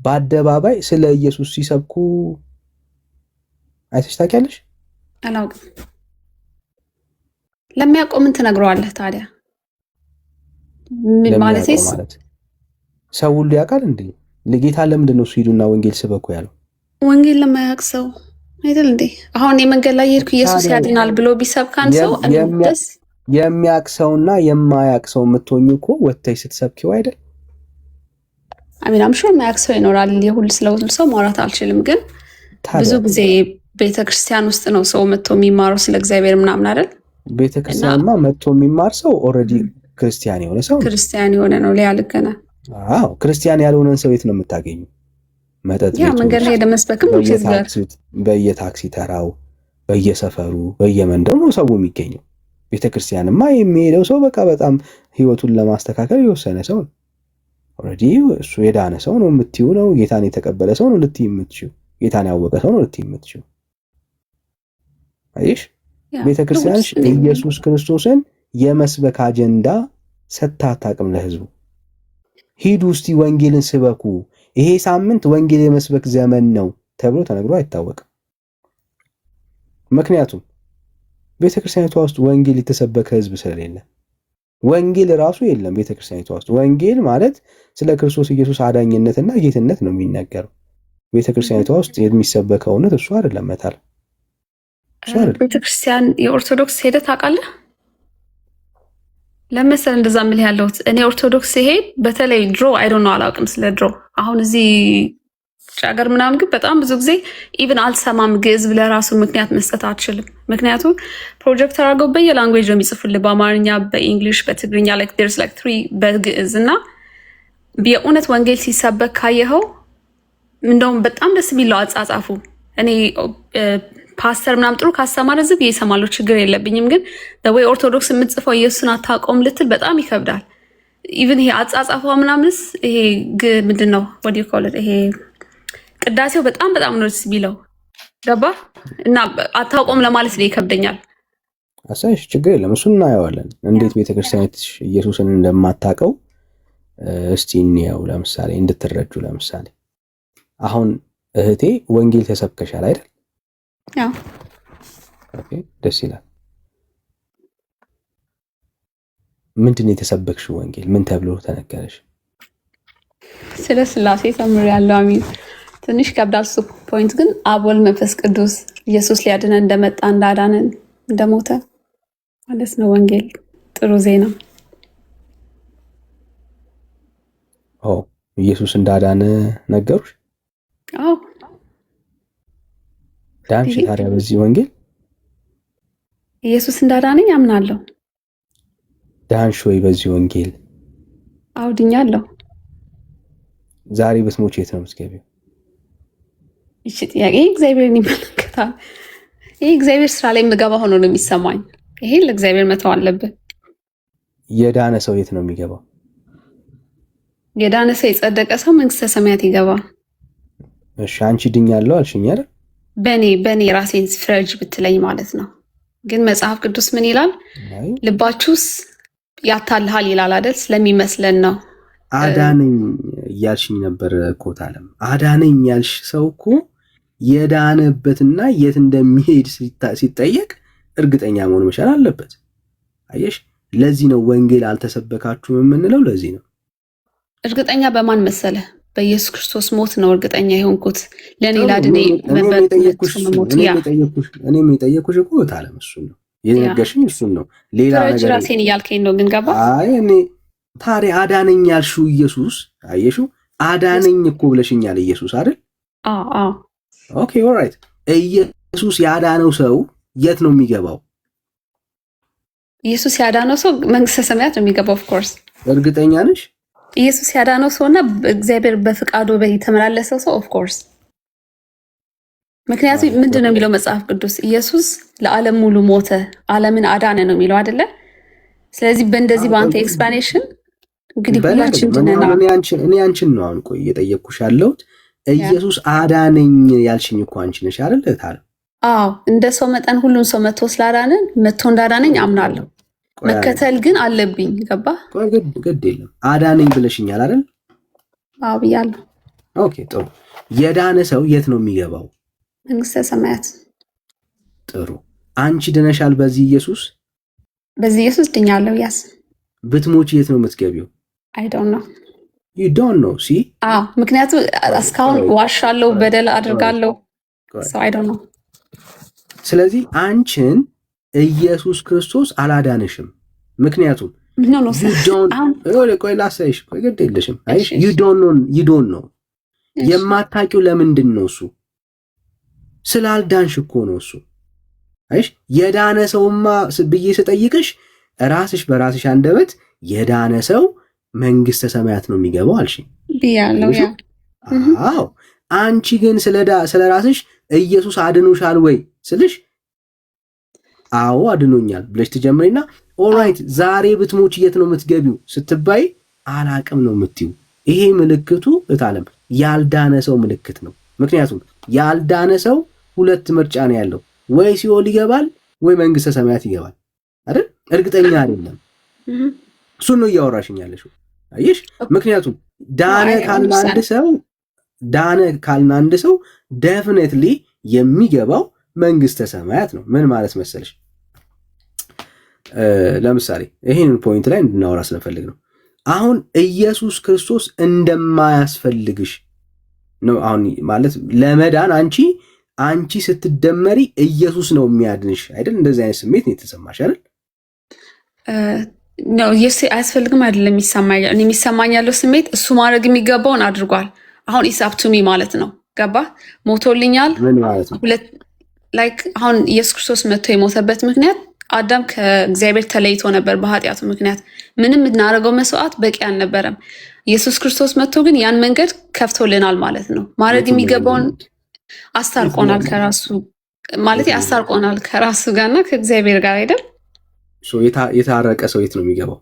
በአደባባይ ስለ ኢየሱስ ሲሰብኩ አይተሽ ታውቂያለሽ? አላውቅም። ለሚያውቀው ምን ትነግረዋለህ ታዲያ? ምን ማለት ሰው ሁሉ ያውቃል እንዴ? ለጌታ ለምንድን ነው ሂዱና ወንጌል ስበኩ ያለው? ወንጌል ለማያውቅ ሰው አይደል እንዴ? አሁን የመንገድ ላይ የሄድኩ ኢየሱስ ያድናል ብሎ ቢሰብካን ሰው የሚያውቅ ሰውና የማያውቅ ሰው የምትሆኙ እኮ ወጥተሽ ስትሰብኪው አይደል? አሚን አምሹ የማያውቅ ሰው ይኖራል። የሁሉ ስለሁሉ ሰው ማውራት አልችልም፣ ግን ብዙ ጊዜ ቤተክርስቲያን ውስጥ ነው ሰው መጥቶ የሚማረው ስለ እግዚአብሔር ምናምን አይደል? ቤተክርስቲያንማ መጥቶ የሚማር ሰው ኦልሬዲ ክርስቲያን የሆነ ሰው ክርስቲያን የሆነ ነው። ሊያልገና አዎ ክርስቲያን ያልሆነን ሰው የት ነው የምታገኙ? መጠጥ ቤት መንገድ ላይ ለመስበክም በየታክሲ ተራው፣ በየሰፈሩ፣ በየመንደሩ ነው ሰው የሚገኘው። ቤተክርስቲያንማ የሚሄደው ሰው በቃ በጣም ህይወቱን ለማስተካከል የወሰነ ሰው ነው። ኦልሬዲ እሱ የዳነ ሰው ነው የምትይው ነው። ጌታን የተቀበለ ሰው ነው ልትይ የምትችይው። ጌታን ያወቀ ሰው ነው ልትይ የምትችይው። አይሽ ቤተክርስቲያን ኢየሱስ ክርስቶስን የመስበክ አጀንዳ ሰጥታ አታውቅም ለህዝቡ። ሂዱ እስቲ ወንጌልን ስበኩ፣ ይሄ ሳምንት ወንጌል የመስበክ ዘመን ነው ተብሎ ተነግሮ አይታወቅም። ምክንያቱም ቤተክርስቲያኒቷ ውስጥ ወንጌል የተሰበከ ህዝብ ስለሌለ ወንጌል ራሱ የለም ቤተክርስቲያኒቷ ውስጥ። ወንጌል ማለት ስለ ክርስቶስ ኢየሱስ አዳኝነትና ጌትነት ነው የሚነገረው። ቤተክርስቲያኒቷ ውስጥ የሚሰበከው እውነት እሱ አይደለም። መታል ቤተክርስቲያን የኦርቶዶክስ ሄደህ ታውቃለህ? ለምሳሌ እንደዛ ምን ያለሁት እኔ ኦርቶዶክስ ሲሄድ በተለይ ድሮ አይዶን ነው አላውቅም ስለ ድሮ። አሁን እዚህ ጫገር ምናምን ግን በጣም ብዙ ጊዜ ኢቭን አልሰማም። ግዕዝ ብለህ ራሱ ምክንያት መስጠት አትችልም። ምክንያቱም ፕሮጀክተር አድርገው በየላንጉዌጅ ነው የሚጽፉልህ፣ በአማርኛ፣ በኢንግሊሽ፣ በትግርኛ like there's like 3 በግዕዝ እና የእውነት ወንጌል ሲሰበክ ካየኸው እንደውም በጣም ደስ የሚለው አጻጻፉ። እኔ ፓስተር ምናምን ጥሩ ካስተማረ ዝም ብዬ እሰማለሁ፣ ችግር የለብኝም። ግን ወይ ኦርቶዶክስ የምትጽፈው ኢየሱስን አታውቀውም ልትል በጣም ይከብዳል። ኢቭን ይሄ አጻጻፏ ምናምንስ ይሄ ምንድን ነው what do you call it ይሄ ቅዳሴው በጣም ነው ደስ የሚለው። ገባ እና አታውቀውም ለማለት ነው ይከብደኛል። አሳይሽ ችግር የለም እሱን እናየዋለን። እንዴት ቤተክርስቲያኒት ኢየሱስን እንደማታውቀው እስቲ እንየው። ለምሳሌ እንድትረጁ ለምሳሌ አሁን እህቴ ወንጌል ተሰብከሻል አይደል? አዎ። ኦኬ ደስ ይላል። ምንድን ነው የተሰበክሽው ወንጌል? ምን ተብሎ ተነገረሽ? ስለ ስላሴ ተምሬያለሁ። አሚን ትንሽ ከብዳል እሱ ፖይንት ግን አብ ወልድ መንፈስ ቅዱስ ኢየሱስ ሊያድነን እንደመጣ እንዳዳነን እንደሞተ ማለት ነው። ወንጌል ጥሩ ዜና። ኢየሱስ እንዳዳነ ነገሩሽ? አዎ። ዳንሽ ታዲያ በዚህ ወንጌል? ኢየሱስ እንዳዳነኝ አምናለሁ። ዳንሽ ወይ በዚህ ወንጌል? አዎ ድኛለሁ። ዛሬ በስሞች የት ነው የምትገቢው? እሺ ጥያቄ እግዚአብሔርን ይመለከታል። ይሄ እግዚአብሔር ስራ ላይ የምገባ ሆኖ ነው የሚሰማኝ። ይሄ ለእግዚአብሔር መተው አለብን። የዳነ ሰው የት ነው የሚገባው? የዳነ ሰው የጸደቀ ሰው መንግስተ ሰማያት ይገባል። እሺ አንቺ ድኛለሁ አልሽኝ አይደል? በኔ ራሴን ፍረጅ ብትለኝ ማለት ነው። ግን መጽሐፍ ቅዱስ ምን ይላል? ልባችሁስ ያታልሃል ይላል አይደል? ስለሚመስለን ነው። አዳነኝ እያልሽኝ ነበር እኮ ታለም። አዳነኝ ያልሽ ሰው እኮ የዳነበትና የት እንደሚሄድ ሲጠየቅ እርግጠኛ መሆን መቻል አለበት። አየሽ፣ ለዚህ ነው ወንጌል አልተሰበካችሁም የምንለው። ለዚህ ነው። እርግጠኛ በማን መሰለ? በኢየሱስ ክርስቶስ ሞት ነው እርግጠኛ የሆንኩት ለእኔ ጥሩ ላድኔ እኔም የጠየኩሽ ሞት እኔም የጠየኩሽ እኮ ታለም እሱን ነው የነገርሽኝ እሱን ነው ሌላ ፍረጅ ነገር ራሴን እያልከኝ ነው ግን ገባ አይ እኔ ታዲያ አዳነኝ ያልሽው ኢየሱስ አየሽው አዳነኝ እኮ ብለሽኛል ኢየሱስ አይደል ኦኬ ኦልራይት ኢየሱስ ያዳነው ሰው የት ነው የሚገባው ኢየሱስ ያዳነው ሰው መንግስተ ሰማያት ነው የሚገባው ኦፍ ኮርስ እርግጠኛ ነሽ ኢየሱስ ያዳነው ሰውና እግዚአብሔር በፍቃዱ የተመላለሰው ሰው ኦፍ ኮርስ ምክንያቱም ምንድነው የሚለው መጽሐፍ ቅዱስ ኢየሱስ ለዓለም ሙሉ ሞተ ዓለምን አዳነ ነው የሚለው አይደለ ስለዚህ በእንደዚህ በአንተ ኤክስፕላኔሽን እንግዲህ ሁላችን ድነና እኔ አንቺን ነው አሁን ቆይ እየጠየቅኩሽ ያለሁት ኢየሱስ አዳነኝ ያልሽኝ እኮ አንቺ ነሽ አይደል ታዲያ አዎ እንደ ሰው መጠን ሁሉን ሰው መጥቶ ስላዳነን መጥቶ እንዳዳነኝ አምናለሁ መከተል ግን አለብኝ ገባ ቆይ ግድ የለም አዳነኝ ብለሽኛል አይደል አዎ ብያለሁ ኦኬ ጥሩ የዳነ ሰው የት ነው የሚገባው መንግስተ ሰማያት ጥሩ አንቺ ድነሻል በዚህ ኢየሱስ ድኛለሁ ያስ ብትሞቺ የት ነው የምትገቢው አይ ዶንት ኖ you don't know see ምክንያቱም እስካሁን ዋሻለሁ በደል አድርጋለሁ so I don't know ስለዚህ አንቺን ኢየሱስ ክርስቶስ አላዳነሽም ምክንያቱም ቆይ ላሳይሽ ቆይ ግድ የለሽም አይሽ you don't know የማታውቂው ለምንድን ነው እሱ ስላልዳንሽ እኮ ነው እሱ አይሽ የዳነ ሰውማ ብዬ ስጠይቅሽ ራስሽ በራስሽ አንደበት የዳነ ሰው መንግስተ ሰማያት ነው የሚገባው አልሽ ብያለሁ ያ አዎ አንቺ ግን ስለ ራስሽ ኢየሱስ አድኖሻል ወይ ስልሽ አዎ አድኖኛል ብለሽ ትጀምሪና ኦልራይት ዛሬ ብትሞች የት ነው የምትገቢው ስትባይ አላቅም ነው የምትዩ ይሄ ምልክቱ እታለም ያልዳነ ሰው ምልክት ነው ምክንያቱም ያልዳነ ሰው ሁለት ምርጫ ነው ያለው ወይ ሲኦል ይገባል ወይ መንግስተ ሰማያት ይገባል አይደል እርግጠኛ አይደለም እሱ ነው እያወራሽኝ ያለሽው አይሽ ምክንያቱም ዳነ ካልን አንድ ሰው ዴፊኒትሊ የሚገባው መንግስተ ሰማያት ነው ምን ማለት መሰለሽ ለምሳሌ ይሄንን ፖይንት ላይ እንድናወራ ስለፈልግ ነው አሁን ኢየሱስ ክርስቶስ እንደማያስፈልግሽ ነው አሁን ማለት ለመዳን አንቺ ስትደመሪ ኢየሱስ ነው የሚያድንሽ አይደል እንደዚህ አይነት ስሜት ነው የተሰማሽ አይደል ነው ኢየሱስ አያስፈልግም አይደለም የሚሰማኝ ያለው ስሜት እሱ ማድረግ የሚገባውን አድርጓል አሁን ኢሳብ ቱ ሚ ማለት ነው ገባ ሞቶልኛል ምን ማለት ነው ላይክ አሁን ኢየሱስ ክርስቶስ መጥቶ የሞተበት ምክንያት አዳም ከእግዚአብሔር ተለይቶ ነበር በኃጢአቱ ምክንያት ምንም እናደርገው መስዋዕት በቂ አልነበረም ኢየሱስ ክርስቶስ መጥቶ ግን ያን መንገድ ከፍቶልናል ማለት ነው ማድረግ የሚገባውን አስታርቆናል ከራሱ ጋርና ከእግዚአብሔር ጋር አይደል የታረቀ ሰው የት ነው የሚገባው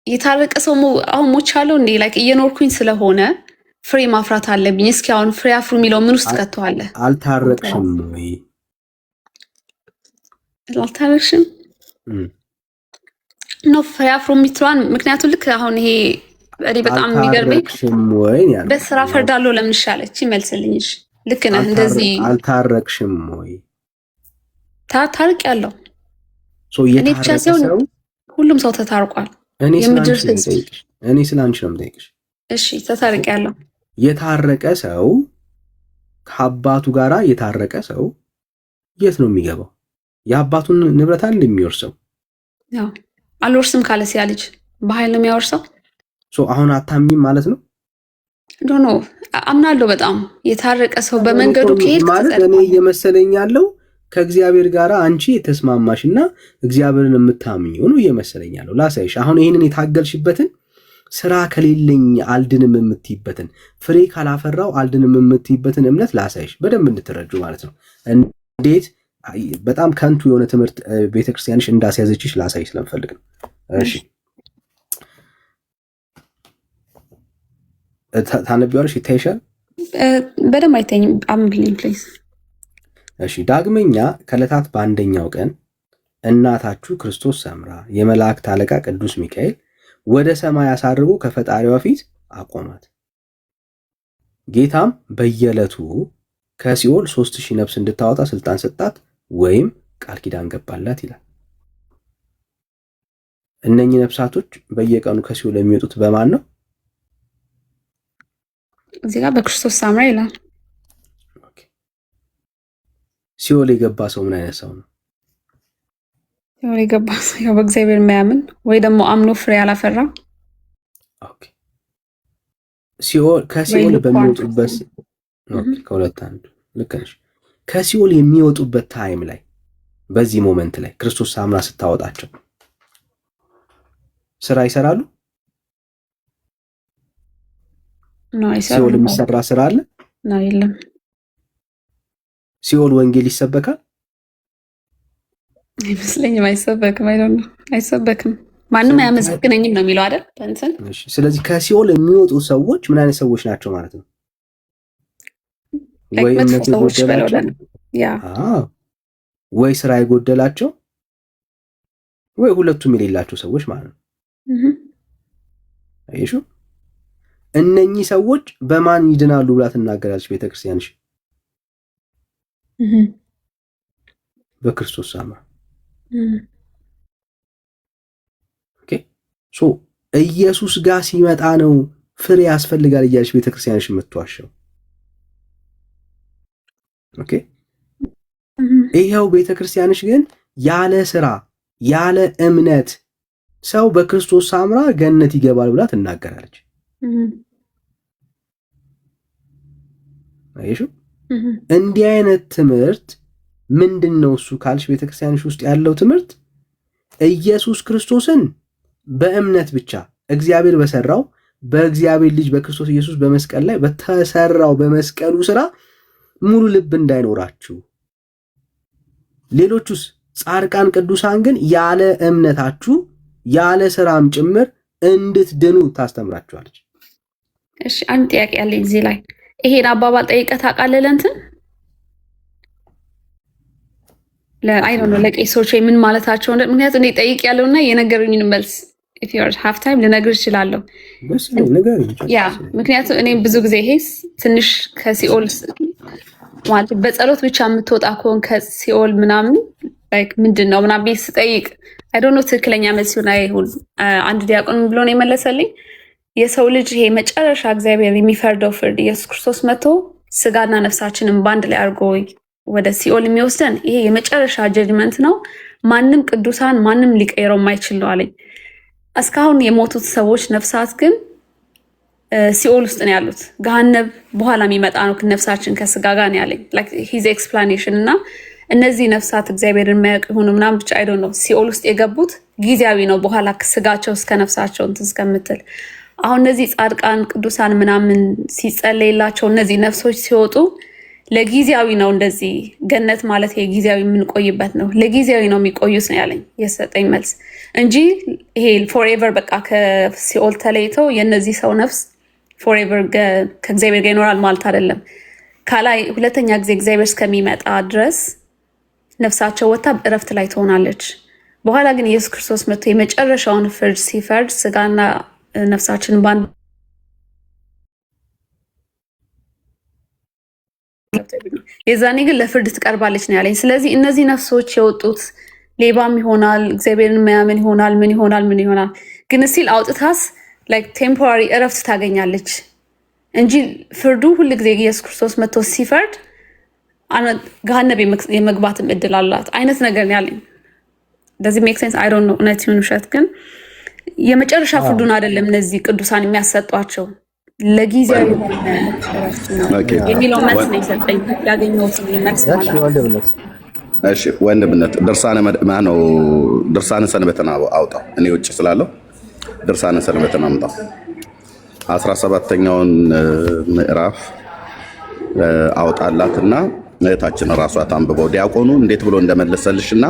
የታረቀ ሰው አሁን ሞቻለሁ እንዴ ላይክ እየኖርኩኝ ስለሆነ ፍሬ ማፍራት አለብኝ እስኪ አሁን ፍሬ አፍሩ የሚለው ምን ውስጥ ከተዋለ አልታረቅሽም ወይ አልታረቅሽም ነው ፍሬ አፍሩ የሚትሯን ምክንያቱም ልክ አሁን ይሄ እኔ በጣም የሚገርመኝ በስራ ፈርዳለሁ ለምን ሻለች ይመልስልኝሽ ልክ ነህ እንደዚህ አልታረቅሽም ወይ ታርቅ ያለው እኔ ብቻ ሳይሆን ሁሉም ሰው ተታርቋል እኔ ስለ አንቺ ነው የምጠይቅሽ እሺ ተታርቅ ያለው የታረቀ ሰው ከአባቱ ጋራ የታረቀ ሰው የት ነው የሚገባው የአባቱን ንብረት አንድ የሚወርሰው ያው አልወርስም ካለ ሲያ ልጅ በኃይል ነው የሚያወርሰው አሁን አታምኚም ማለት ነው ዶኖ አምናለሁ በጣም የታረቀ ሰው በመንገዱ ከሄድ ማለት እኔ እየመሰለኝ ያለው ከእግዚአብሔር ጋር አንቺ የተስማማሽና እግዚአብሔርን የምታምኚው ነው እየመሰለኝ ያለው ላሳይሽ አሁን ይሄንን የታገልሽበትን ስራ ከሌለኝ አልድንም የምትይበትን ፍሬ ካላፈራው አልድንም የምትይበትን እምነት ላሳይሽ በደንብ እንድትረጁ ማለት ነው እንዴት በጣም ከንቱ የሆነ ትምህርት ቤተክርስቲያንሽ እንዳስያዘችሽ ላሳይሽ ስለምፈልግ ነው እሺ ታነቢዋለሽ ይታይሻል በደንብ አይተኝም አምብልኝ ፕሊዝ እሺ ዳግመኛ ከዕለታት በአንደኛው ቀን እናታችሁ ክርስቶስ ሰምራ የመላእክት አለቃ ቅዱስ ሚካኤል ወደ ሰማይ አሳርጎ ከፈጣሪዋ ፊት አቆማት ጌታም በየዕለቱ ከሲኦል 3000 ነፍስ እንድታወጣ ስልጣን ሰጣት ወይም ቃል ኪዳን ገባላት ይላል እነኚህ ነፍሳቶች በየቀኑ ከሲኦል የሚወጡት በማን ነው እዚህ ጋር በክርስቶስ ሳምራ ይላል። ሲኦል የገባ ሰው ምን አይነት ሰው ነው? ሲኦል የገባ ሰው ያው በእግዚአብሔር የማያምን ወይ ደግሞ አምኖ ፍሬ ያላፈራ። ከሲኦል በሚወጡበት ከሁለት አንዱ ልክ ነሽ። ከሲኦል የሚወጡበት ታይም ላይ በዚህ ሞመንት ላይ ክርስቶስ ሳምራ ስታወጣቸው ስራ ይሰራሉ? ሲኦል የሚሰራ ስራ አለ? የለም። ሲኦል ወንጌል ይሰበካል? አይመስለኝም። አይሰበክም። አይሰበክም። ማንም አያመሰግነኝም ነው የሚለው አይደል? ስለዚህ ከሲኦል የሚወጡ ሰዎች ምን አይነት ሰዎች ናቸው ማለት ነው? ወይ ስራ የጎደላቸው ወይ ሁለቱም የሌላቸው ሰዎች ማለት ነው። አይሹ እነኚህ ሰዎች በማን ይድናሉ ብላ ትናገራለች ቤተክርስቲያንሽ? በክርስቶስ ሳምራ። ኦኬ ሶ ኢየሱስ ጋር ሲመጣ ነው ፍሬ ያስፈልጋል እያለች ቤተክርስቲያንሽ የምትዋሸው። ኦኬ ይሄው ቤተክርስቲያንሽ ግን ያለ ስራ ያለ እምነት ሰው በክርስቶስ ሳምራ ገነት ይገባል ብላ ትናገራለች። አይሹ እንዲህ አይነት ትምህርት ምንድነው እሱ ካልሽ ቤተክርስቲያንሽ ውስጥ ያለው ትምህርት ኢየሱስ ክርስቶስን በእምነት ብቻ እግዚአብሔር በሰራው በእግዚአብሔር ልጅ በክርስቶስ ኢየሱስ በመስቀል ላይ በተሰራው በመስቀሉ ስራ ሙሉ ልብ እንዳይኖራችሁ፣ ሌሎቹስ ጻድቃን ቅዱሳን ግን ያለ እምነታችሁ ያለ ስራም ጭምር እንድትድኑ ታስተምራችኋለች። እሺ አንድ ጥያቄ አለኝ እዚህ ላይ። ይሄን አባባል ጠይቀህ ታውቃለህ? ለእንትን አይ ዶንት ኖ ለቄሶች ምን ማለታቸው እንደ ምክንያቱም እኔ ጠይቅ ያለውና የነገሩኝን መልስ if you have time ልነግር እችላለሁ። ያ ምክንያቱም እኔ ብዙ ጊዜ ይሄ ትንሽ ከሲኦል ማለት በጸሎት ብቻ የምትወጣ ከሆን ከሲኦል ምናምን ላይክ ምንድነው ምናምን ስጠይቅ አይ ዶንት ኖ ትክክለኛ መልስ ይሁን አንድ ዲያቆን ብሎ ነው የመለሰልኝ። የሰው ልጅ ይሄ መጨረሻ እግዚአብሔር የሚፈርደው ፍርድ ኢየሱስ ክርስቶስ መጥቶ ስጋና ነፍሳችንን ባንድ ላይ አድርጎ ወደ ሲኦል የሚወስደን ይሄ የመጨረሻ ጀጅመንት ነው። ማንም ቅዱሳን ማንም ሊቀይረው የማይችል ነው አለኝ። እስካሁን የሞቱት ሰዎች ነፍሳት ግን ሲኦል ውስጥ ነው ያሉት። ገሃነብ በኋላ የሚመጣ ነው ነፍሳችን ከስጋ ጋር ነው ያለኝ ላይክ ሂዝ ኤክስፕላኔሽን። እና እነዚህ ነፍሳት እግዚአብሔርን የማያውቁ ይሁኑ ምናምን ብቻ አይ ዶንት ኖ ሲኦል ውስጥ የገቡት ጊዜያዊ ነው። በኋላ ስጋቸው እስከ ነፍሳቸው እንትን እስከምትል አሁን እነዚህ ጻድቃን ቅዱሳን ምናምን ሲጸለይላቸው እነዚህ ነፍሶች ሲወጡ ለጊዜያዊ ነው። እንደዚህ ገነት ማለት የጊዜያዊ የምንቆይበት ነው። ለጊዜያዊ ነው የሚቆዩት ነው ያለኝ የሰጠኝ መልስ እንጂ ይሄ ፎርኤቨር በቃ ከሲኦል ተለይተው የነዚህ ሰው ነፍስ ፎርኤቨር ከእግዚአብሔር ጋር ይኖራል ማለት አይደለም። ካላይ ሁለተኛ ጊዜ እግዚአብሔር እስከሚመጣ ድረስ ነፍሳቸው ወጣ እረፍት ላይ ትሆናለች። በኋላ ግን ኢየሱስ ክርስቶስ መጥቶ የመጨረሻውን ፍርድ ሲፈርድ ስጋና ነፍሳችን ባንድ የዛኔ ግን ለፍርድ ትቀርባለች ነው ያለኝ። ስለዚህ እነዚህ ነፍሶች የወጡት ሌባም ይሆናል እግዚአብሔርን ማያምን ይሆናል ምን ይሆናል ግን ሲል አውጥታስ ላይክ ቴምፖራሪ እረፍት ታገኛለች እንጂ ፍርዱ ሁሉ ጊዜ ኢየሱስ ክርስቶስ መጥቶ ሲፈርድ ገሃነብ የመግባትም እድል አላት አይነት ነገር ነው ያለኝ። does it make sense? I don't know እውነት ይሁን ውሸት ግን የመጨረሻ ፍርዱን አይደለም እነዚህ ቅዱሳን የሚያሰጧቸው ለጊዜያዊ የሚለው መልስ ነው የሰጠኝ ያገኘሁት መልስ ማለት ነው። እሺ ወንድምነት ድርሳነ ሰንበትን አውጣው። እኔ ውጭ ስላለው ድርሳነ ሰንበትን አምጣው። 17ኛውን ምዕራፍ አውጣላትና እህታችን ራሷ ታንብበው ዲያቆኑ እንዴት ብሎ እንደመለሰልሽና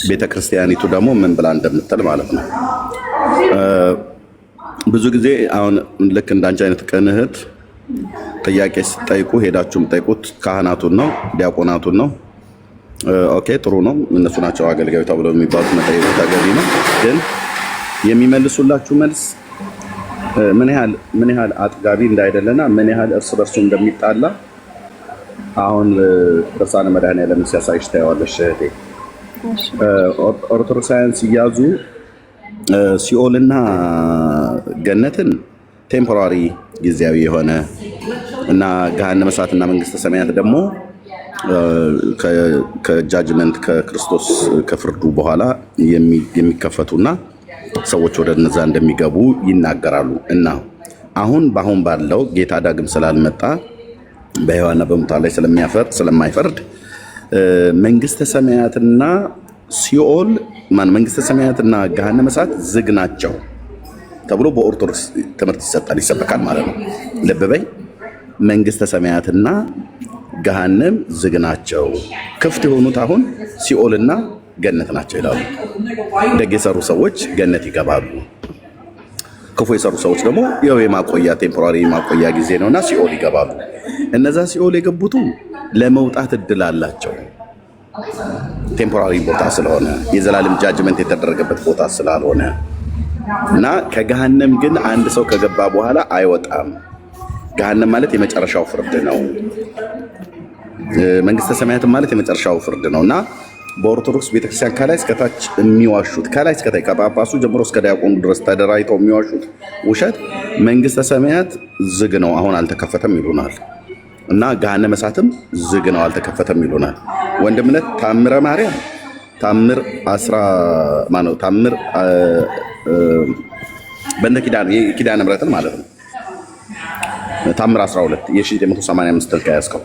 ቤተክርስቲያኒቱ ደግሞ ምን ብላ እንደምትል ማለት ነው። ብዙ ጊዜ አሁን ልክ እንዳንቺ አይነት ቅን እህት ጥያቄ ስጠይቁ ሄዳችሁም ጠይቁት ካህናቱን ነው ዲያቆናቱን ነው። ኦኬ ጥሩ ነው፣ እነሱ ናቸው አገልጋዩ ተብለው የሚባሉት መጠየቅ ተገቢ ነው። ግን የሚመልሱላችሁ መልስ ምን ያህል አጥጋቢ እንዳይደለና ምን ያህል እርስ በርሱ እንደሚጣላ አሁን ድርሳነ መድኃኔዓለም ሲያሳይሽ ታያዋለሽ እህቴ። ኦርቶዶክሳውያን ሲያዙ ሲኦልና ገነትን ቴምፖራሪ ጊዜያዊ የሆነ እና ገሃነመ እሳትና መንግስተ ሰማያት ደግሞ ከጃጅመንት ከክርስቶስ ከፍርዱ በኋላ የሚከፈቱና ሰዎች ወደ እነዛ እንደሚገቡ ይናገራሉ። እና አሁን ባለው ጌታ ዳግም ስላልመጣ በሕያዋንና በሙታን ላይ ስለማይፈርድ መንግስተ ሰማያትና ሲኦል መንግስተ ሰማያትና ገሃነመ እሳት ዝግ ናቸው ተብሎ በኦርቶዶክስ ትምህርት ይሰበካል ማለት ነው። ልብ በይ፣ መንግስተ ሰማያትና ገሃነም ዝግ ናቸው። ክፍት የሆኑት አሁን ሲኦልና ገነት ናቸው ይላሉ። ደግ የሰሩ ሰዎች ገነት ይገባሉ። ክፉ የሰሩ ሰዎች ደግሞ ያው የማቆያ ቴምፖራሪ ማቆያ ጊዜ ነውና ሲኦል ይገባሉ። እነዛ ሲኦል የገቡት ለመውጣት እድል አላቸው። ቴምፖራሪ ቦታ ስለሆነ የዘላለም ጃጅመንት የተደረገበት ቦታ ስላልሆነ እና ከገሃነም ግን አንድ ሰው ከገባ በኋላ አይወጣም። ገሃነም ማለት የመጨረሻው ፍርድ ነው። መንግስተ ሰማያት ማለት የመጨረሻው ፍርድ ነው እና በኦርቶዶክስ ቤተክርስቲያን ከላይ እስከታች የሚዋሹት ከላይ እስከታች ከጳጳሱ ጀምሮ እስከ ዲያቆኑ ድረስ ተደራጅተው የሚዋሹት ውሸት መንግስተ ሰማያት ዝግ ነው አሁን አልተከፈተም ይሉናል እና ገሃነመ እሳትም ዝግ ነው አልተከፈተም ይሉናል። ወንድምነት ታምረ ማርያም ታምር በእንተ ኪዳነ ምሕረትን ማለት ነው። ታምር 12 የ1985 ከያዝከው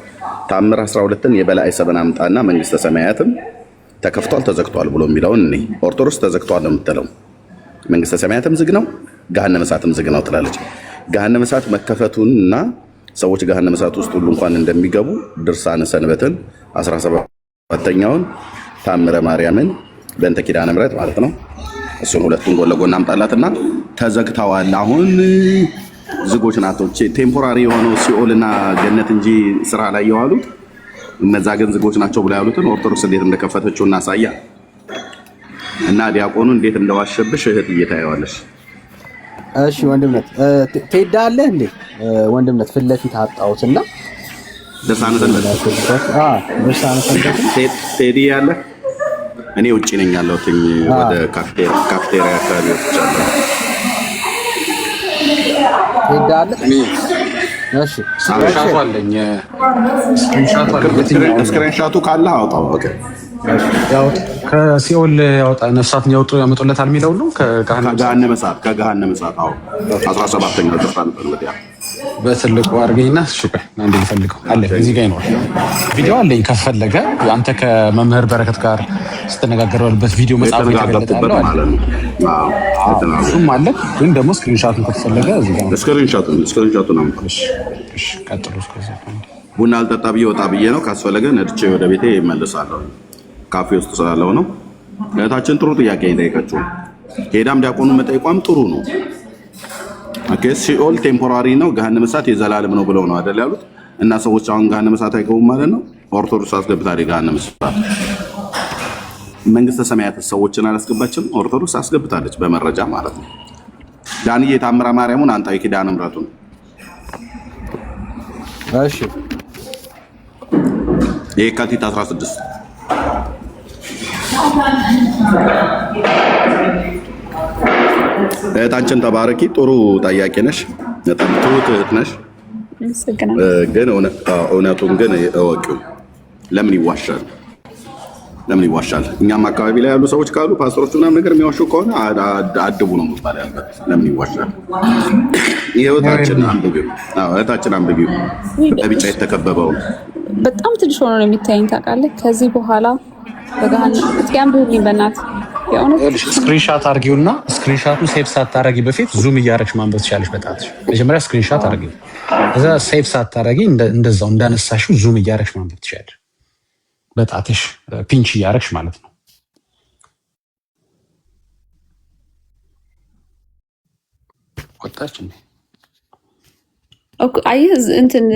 ታምር 12ን የበላይ ሰበን አምጣና መንግስተ ሰማያትም ተከፍቷል ተዘግቷል ብሎ የሚለውን እኔ ኦርቶዶክስ ተዘግቷል ነው የምትለው። መንግስተ ሰማያትም ዝግ ነው ገሃነመ እሳትም ዝግ ነው ትላለች። ገሃነመ እሳት መከፈቱንና ሰዎች ገሃነመ እሳት ውስጥ ሁሉ እንኳን እንደሚገቡ ድርሳነ ሰንበትን 17ኛውን ታምረ ማርያምን በእንተ ኪዳነ ምሕረት ማለት ነው እሱን ሁለቱን ጎን ለጎን አምጣላትና ተዘግተዋል አሁን ዝጎች ናቸው። ቴምፖራሪ የሆነው ሲኦልና ገነት እንጂ ስራ ላይ የዋሉት እነዛ ግን ዝጎች ናቸው ብለው ያሉትን ኦርቶዶክስ እንዴት እንደከፈተችው እናሳያ እና ዲያቆኑ እንዴት እንደዋሸብሽ እህት እየታየዋለሽ። እሺ ወንድምነት ትሄዳለህ እንዴ? ወንድምነት ፊት ለፊት አጣሁትና ድርሳነ ሰንበት ቴዲ ያለ እኔ ውጪ ነኝ ያለሁት ወደ ካፍቴሪያ አካባቢ ወጥቻለሁ። ትሄዳለህ? እሺ ስክሪንሻቱ አለኝ። ስክሪንሻቱ ካለ አውጣው። ኦኬ ያው ከሲኦል ያወጣ ነፍሳትን ያመጡለታል የሚለው ሁሉ ከገሃነመ እሳት አዎ 17ኛው ድርሳነ ሰንበት ያ በትልቁ አድርገኝና እሺ ቆይ አንዴ ልፈልገው አለ እዚህ ጋር ይኖር ቪዲዮ አለኝ። ከፈለገ አንተ ከመምህር በረከት ጋር ስትነጋገሩበት ቪዲዮ መጻፍ ይተገለጣል ማለት ነው። እሱም አለ ግን ደግሞ ስክሪንሻቱን ከተፈለገ እዚህ ጋር ስክሪንሻቱን ነው። እሺ ቀጥሉ። እስከዛ ቡና አልጠጣ ብዬ ወጣ ብዬ ነው። ካስፈለገ ነድቼ ወደ ቤቴ እመለሳለሁ። ካፌ ውስጥ ስላለው ነው። እህታችን ጥሩ ጥያቄ ጠየቀችው። ሄዳም ዲያቆኑ መጠየቋም ጥሩ ነው። ኦኬ ሲኦል ቴምፖራሪ ነው ገሃነመ እሳት የዘላለም ነው ብለው ነው አይደል ያሉት። እና ሰዎች አሁን ገሃነመ እሳት አይገቡም ማለት ነው። ኦርቶዶክስ አስገብታለች ገሃነመ እሳት። መንግስተ ሰማያት ሰዎችን አላስገባችም፣ ኦርቶዶክስ አስገብታለች በመረጃ ማለት ነው። ዳንኤል ታምረ ማርያሙን አንጣ የኪዳነ ምሕረቱን እሺ የካቲት 16 እህታችን ተባረኪ። ጥሩ ጠያቂ ነሽ፣ በጣም ትሁት እህት ነሽ። ግን እውነቱን ግን እወቂው። ለምን ይዋሻል? እኛም አካባቢ ላይ ያሉ ሰዎች ካሉ ፓስተሮች ምናምን ነገር የሚዋሹ ከሆነ አድቡ ነው መባል ያለበት። ለምን ይዋሻል? እህታችን አንብቢው በቢጫ የተከበበው በጣም ትንሽ ሆኖ ነው የሚታየኝ ታውቃለህ። ከዚህ በኋላ በገሃነም እስኪያምብልኝ በእናትህ ስክሪንሻት አድርጊውና ስክሪንሻቱን ሴቭ ሳታረጊ በፊት ዙም እያረግሽ ማንበብ ትችላለሽ። በጣትሽ መጀመሪያ ስክሪንሻት አድርጊው፣ ከዛ ሴቭ ሳታረጊ እንደዛው እንዳነሳሽው ዙም እያረግሽ ማንበብ ትችላለሽ። በጣትሽ ፒንች እያረግሽ ማለት ነው። ወጣች እንዴ? አይ እንትን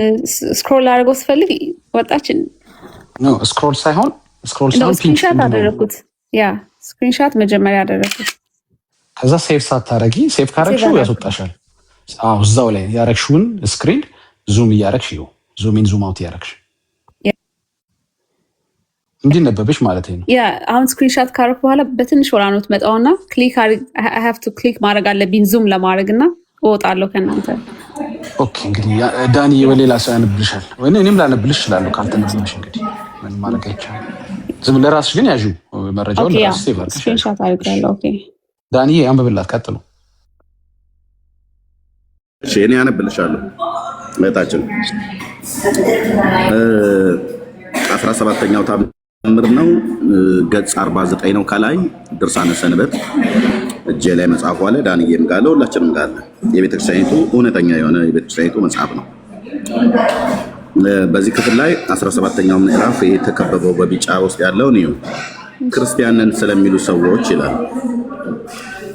ስክሮል አድርገው ስፈልግ ወጣች። ኖ ስክሮል ሳይሆን ስክሪንሻት አደረኩት። ያ ስክሪንሻት መጀመሪያ አደረኩት። ከዛ ሴቭ ሳታረጊ ሴቭ ካረግሽው ያስወጣሻል። አዎ እዛው ላይ ያረግሽውን ስክሪን ዙም እያረግሽ ይው ዙም ኢን ዙም አውት እያረግሽ እንዲነበብሽ ማለት ነው። ያ አሁን ስክሪንሻት ካረኩ በኋላ በትንሽ ወራ ነው የምትመጣውና ክሊክ አይ ሃቭ ቱ ክሊክ ማድረግ አለብኝ ዙም ለማድረግና እወጣለሁ ከእናንተ ኦኬ እንግዲህ ዳኒ በሌላ ሰው ያነብልሻል ወይ እኔም ላነብልሽ እችላለሁ። ካልተነበልሽ እንግዲህ ምን ማድረግ አይቻልም። ዝም ለራስሽ ግን ያዡ መረጃውን ለራስሽ ሴቭ አድርገሽ ስክሪንሾት አድርጋለሁ። ኦኬ ዳኒ አንብብላት፣ ቀጥሉ። እሺ እኔ ያነብልሻለሁ። ለታችን 17ኛው ታምር ነው፣ ገጽ 49 ነው። ከላይ ድርሳነ ሰንበት እጄ ላይ መጽሐፉ አለ። ዳንኤልም ጋር አለ፣ ሁላችንም ጋር አለ። የቤተክርስቲያኒቱ እውነተኛ የሆነ የቤተክርስቲያኒቱ መጽሐፍ ነው። በዚህ ክፍል ላይ 17ኛው ምዕራፍ የተከበበው በቢጫ ውስጥ ያለው ነው ክርስቲያንን ስለሚሉ ሰዎች ይላል።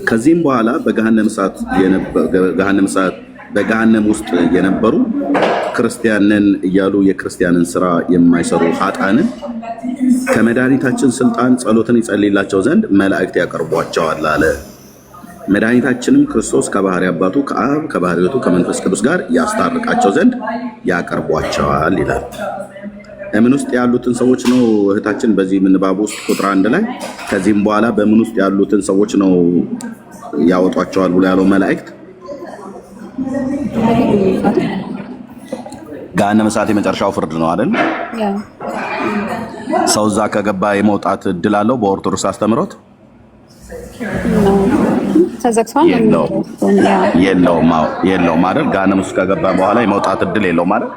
ከዚህም በኋላ በገሃነም ውስጥ የነበሩ ክርስቲያንን እያሉ የክርስቲያንን ስራ የማይሰሩ ኃጥአንን ከመድኃኒታችን ስልጣን ጸሎትን ይጸልይላቸው ዘንድ መላእክት ያቀርቧቸዋል አለ። መድኃኒታችንም ክርስቶስ ከባህሪ አባቱ ከአብ ከባህሪ ሕይወቱ ከመንፈስ ቅዱስ ጋር ያስታርቃቸው ዘንድ ያቀርቧቸዋል ይላል። እምን ውስጥ ያሉትን ሰዎች ነው እህታችን በዚህ ምንባብ ውስጥ ቁጥር 1 ላይ ከዚህም በኋላ በምን ውስጥ ያሉትን ሰዎች ነው ያወጧቸዋል ብሎ ያለው መላእክት? ገሃነመ እሳት የመጨረሻው ፍርድ ነው አይደል? ሰው እዛ ከገባ የመውጣት እድል አለው በኦርቶዶክስ አስተምሮት? የለውም አይደል? ገሃነም ውስጥ ከገባ በኋላ የመውጣት እድል የለውም አይደል?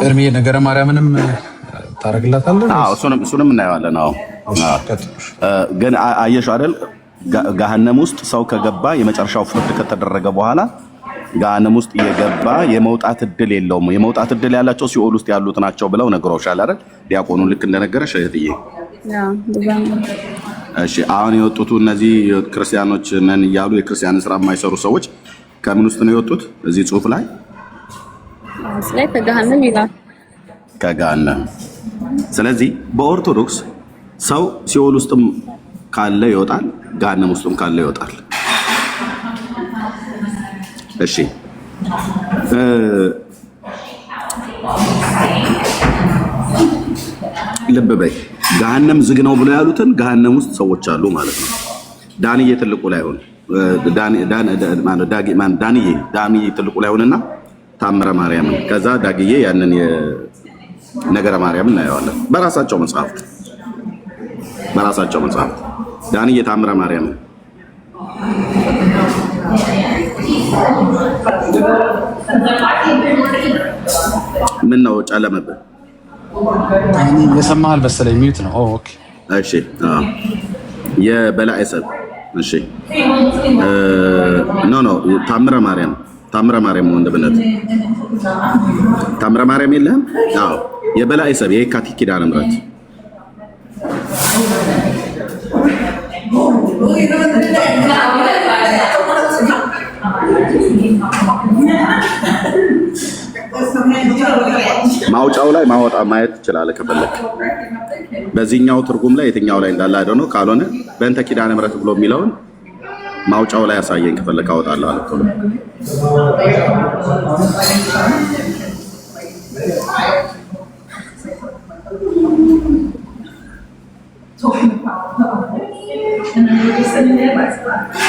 እርሜ ነገረ ማርያምንም ታረግላታለህ? አዎ እሱንም እናየዋለን። አዎ ግን አየሽ አይደል ገሃነም ውስጥ ሰው ከገባ የመጨረሻው ፍርድ ከተደረገ በኋላ ገሃነም ውስጥ የገባ የመውጣት እድል የለውም። የመውጣት እድል ያላቸው ሲኦል ውስጥ ያሉት ናቸው ብለው ነግሮሻል አይደል? ዲያቆኑ ልክ እንደነገረሽ እህትዬ። እሺ አሁን የወጡት እነዚህ ክርስቲያኖች ነን እያሉ የክርስቲያን ስራ የማይሰሩ ሰዎች ከምን ውስጥ ነው የወጡት? እዚህ ጽሑፍ ላይ ከገሃነም ይላል። ከገሃነም። ስለዚህ በኦርቶዶክስ ሰው ሲኦል ውስጥም ካለ ይወጣል፣ ገሃነም ውስጥም ካለ ይወጣል። እሺ ልብ በይ። ገሃነም ዝግ ነው ብለው ያሉትን ገሃነም ውስጥ ሰዎች አሉ ማለት ነው። ዳንኤ ትልቁ ላይ ሆነ ዳንኤ ትልቁ ላይ ሆነና ታምረ ማርያም ከዛ ዳግዬ ያንን የነገረ ማርያም እናየዋለን በራሳቸው መጽሐፍት ዳንኤ ታምረ ማርያም ምን ነው ጨለመብህ? የሰማሃል መሰለኝ ሚዩት ነው። ኦኬ እሺ የበላዔ ሰብ እሺ ኖ ታምረ ማርያም ወንድምነት ታምረ ማርያም የለህም? አዎ የበላዔ ሰብ የካቲት ኪዳነ ምሕረት ማውጫው ላይ ማየት ትችላለህ ከፈለክ። በዚህኛው ትርጉም ላይ የትኛው ላይ እንዳለ አይደል ነው። ካልሆነ በእንተ ኪዳነ ምሕረት ብሎ የሚለውን ማውጫው ላይ ያሳየኝ ከፈለክ አወጣለሁ አለ ተብሎ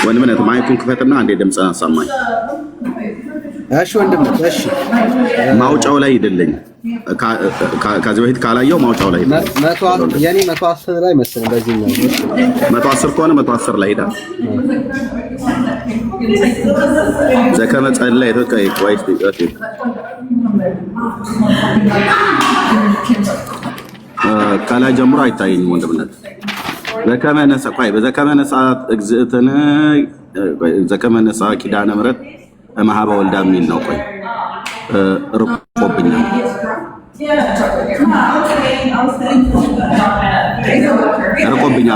ወንድምነት ማይኩን ክፈትና አንዴ ድምፅህን አሰማኝ። እሺ ወንድምነት እሺ ማውጫው ላይ ይደለኝ ከዚህ በፊት ካላየው ማውጫው ላይ የኔ 110 ላይ መሰለኝ። በዚህ ነው 110 ከሆነ 110 ላይ ሄዳ ዘከመ ጸለየ ተቀይ ቆይስ ቢቀጥ ከላይ ጀምሮ አይታየኝም ወንድምነት። ዘከመ ነሳ ቆይ በዘከመ ነሳ እግዝእትነ ዘከመ ነሳ ኪዳነ ምሕረት እምኀበ ወልዳ የሚል ነው። ቆይ ርቆብኛል።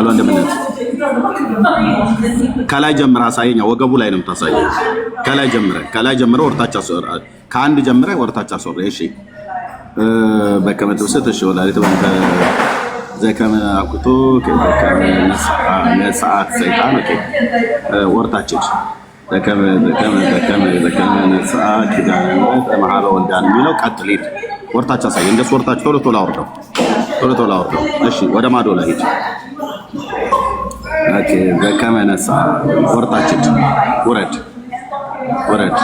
ወንድምነት ከላይ ጀምረህ አሳየኝ። ወገቡ ላይ ነው የምታሳየኝ። ከላይ ጀምረህ ወርታች አስወራ። ከአንድ ጀምረህ ወርታች አስወራ። እሺ በከመ ትውስት እሺ ወላዲተ ወንተ ዘከመ አኩቶ ነሰአት ሰይጣን ኦኬ ወርታች ዘከመ ነሰአት ኪዳነ ምሕረት እምኀበ ወልዳ የሚለው ቀጥል። ሂድ ወርታች አሳየኝ። እንደሱ ወርታች ቶሎ አውርደው። እሺ ወደ ማዶ ላይ ሂድ። ኦኬ ዘከመነሳ ወርታችን ውረድ ውረድ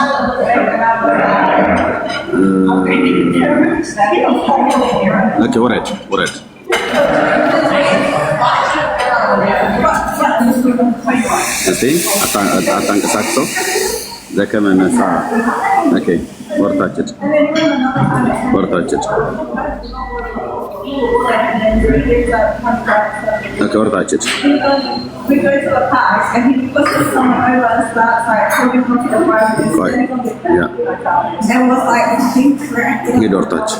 ኦኬ ውረድ ውረድ እስቲ አታንቀሳቅሰው ዘከመነሳ ኦኬ ወርታችን ወርታችን ኦኬ ወርታችን We go to the park and he puts someone over us that side, so we go to the park. Yeah. That was like a big crack. He don't touch.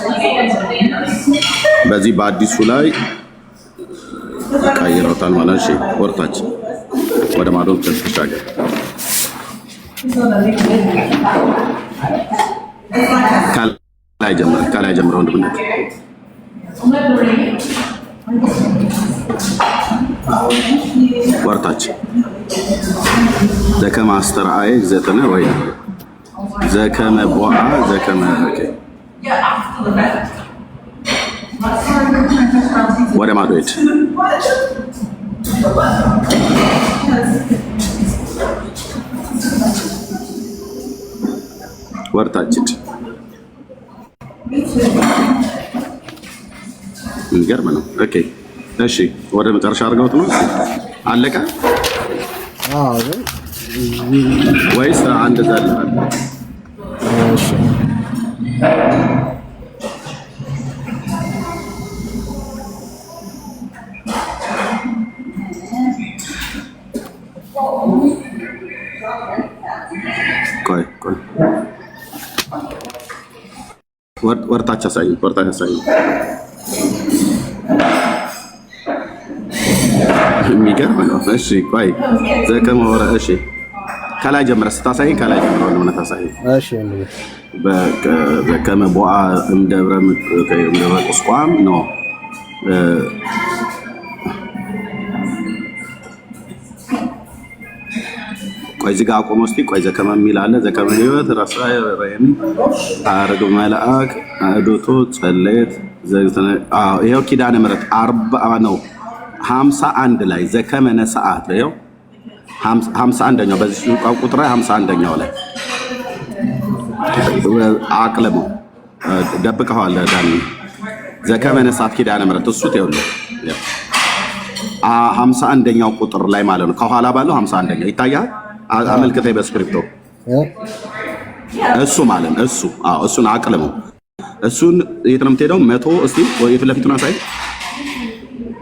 በዚህ በአዲሱ ላይ ቀይረውታል ማለት ነው። ወርታች ወደ ማዶ ተሻገር። ከላይ ጀምረው እንደምነት ወርታች ዘከመ አስተርአየ ዘተነ ወይ ዘከመ ቦአ ዘከመ ኦኬ ወደ ማዶ ሄድ ወርታችን እንገርም ነው። ኦኬ እሺ ወደ መጨረሻ አድርገውት ነው አለቀ። ወይስ አንድ ዘለ እሺ ቆይ ወርታች አሳይ ወርታች አሳይ የሚገርም ነው። እሺ ቆይ ዘከመ ወረ እሺ ከላይ ጀምረህ ስታሳይ ከላይ ጀምረህ ነው ታሳይ። እሺ ዘከመ ቦአ እምደብረ ቁስቋም ነው ቆይ እዚህ ጋር አቆመ። እስኪ ቆይ ዘከመ የሚል አለ። ዘከመ ሕይወት ራስራይ ረየም አረግ መልአክ አዶቶ ጸለየት ይኸው ኪዳነ ምሕረት 40 ነው 51 ላይ ዘከመ ነሰዓት ነው 51ኛው በዚህ ቁጥር 51ኛው ላይ አቅለሙ ደብቀዋል። ዳኒ ዘከመ ነሰዓት ኪዳነ ምሕረት እሱ ተይውልህ 51ኛው ቁጥር ላይ ማለት ነው። ከኋላ ባለው 51ኛው ይታያል። አመልክተኝ በስክሪፕቶ እሱ ማለት ነው። እሱን አቅልሙ። እሱን የት ነው የምትሄደው? 100 እስቲ የፊት ለፊቱን አሳይ።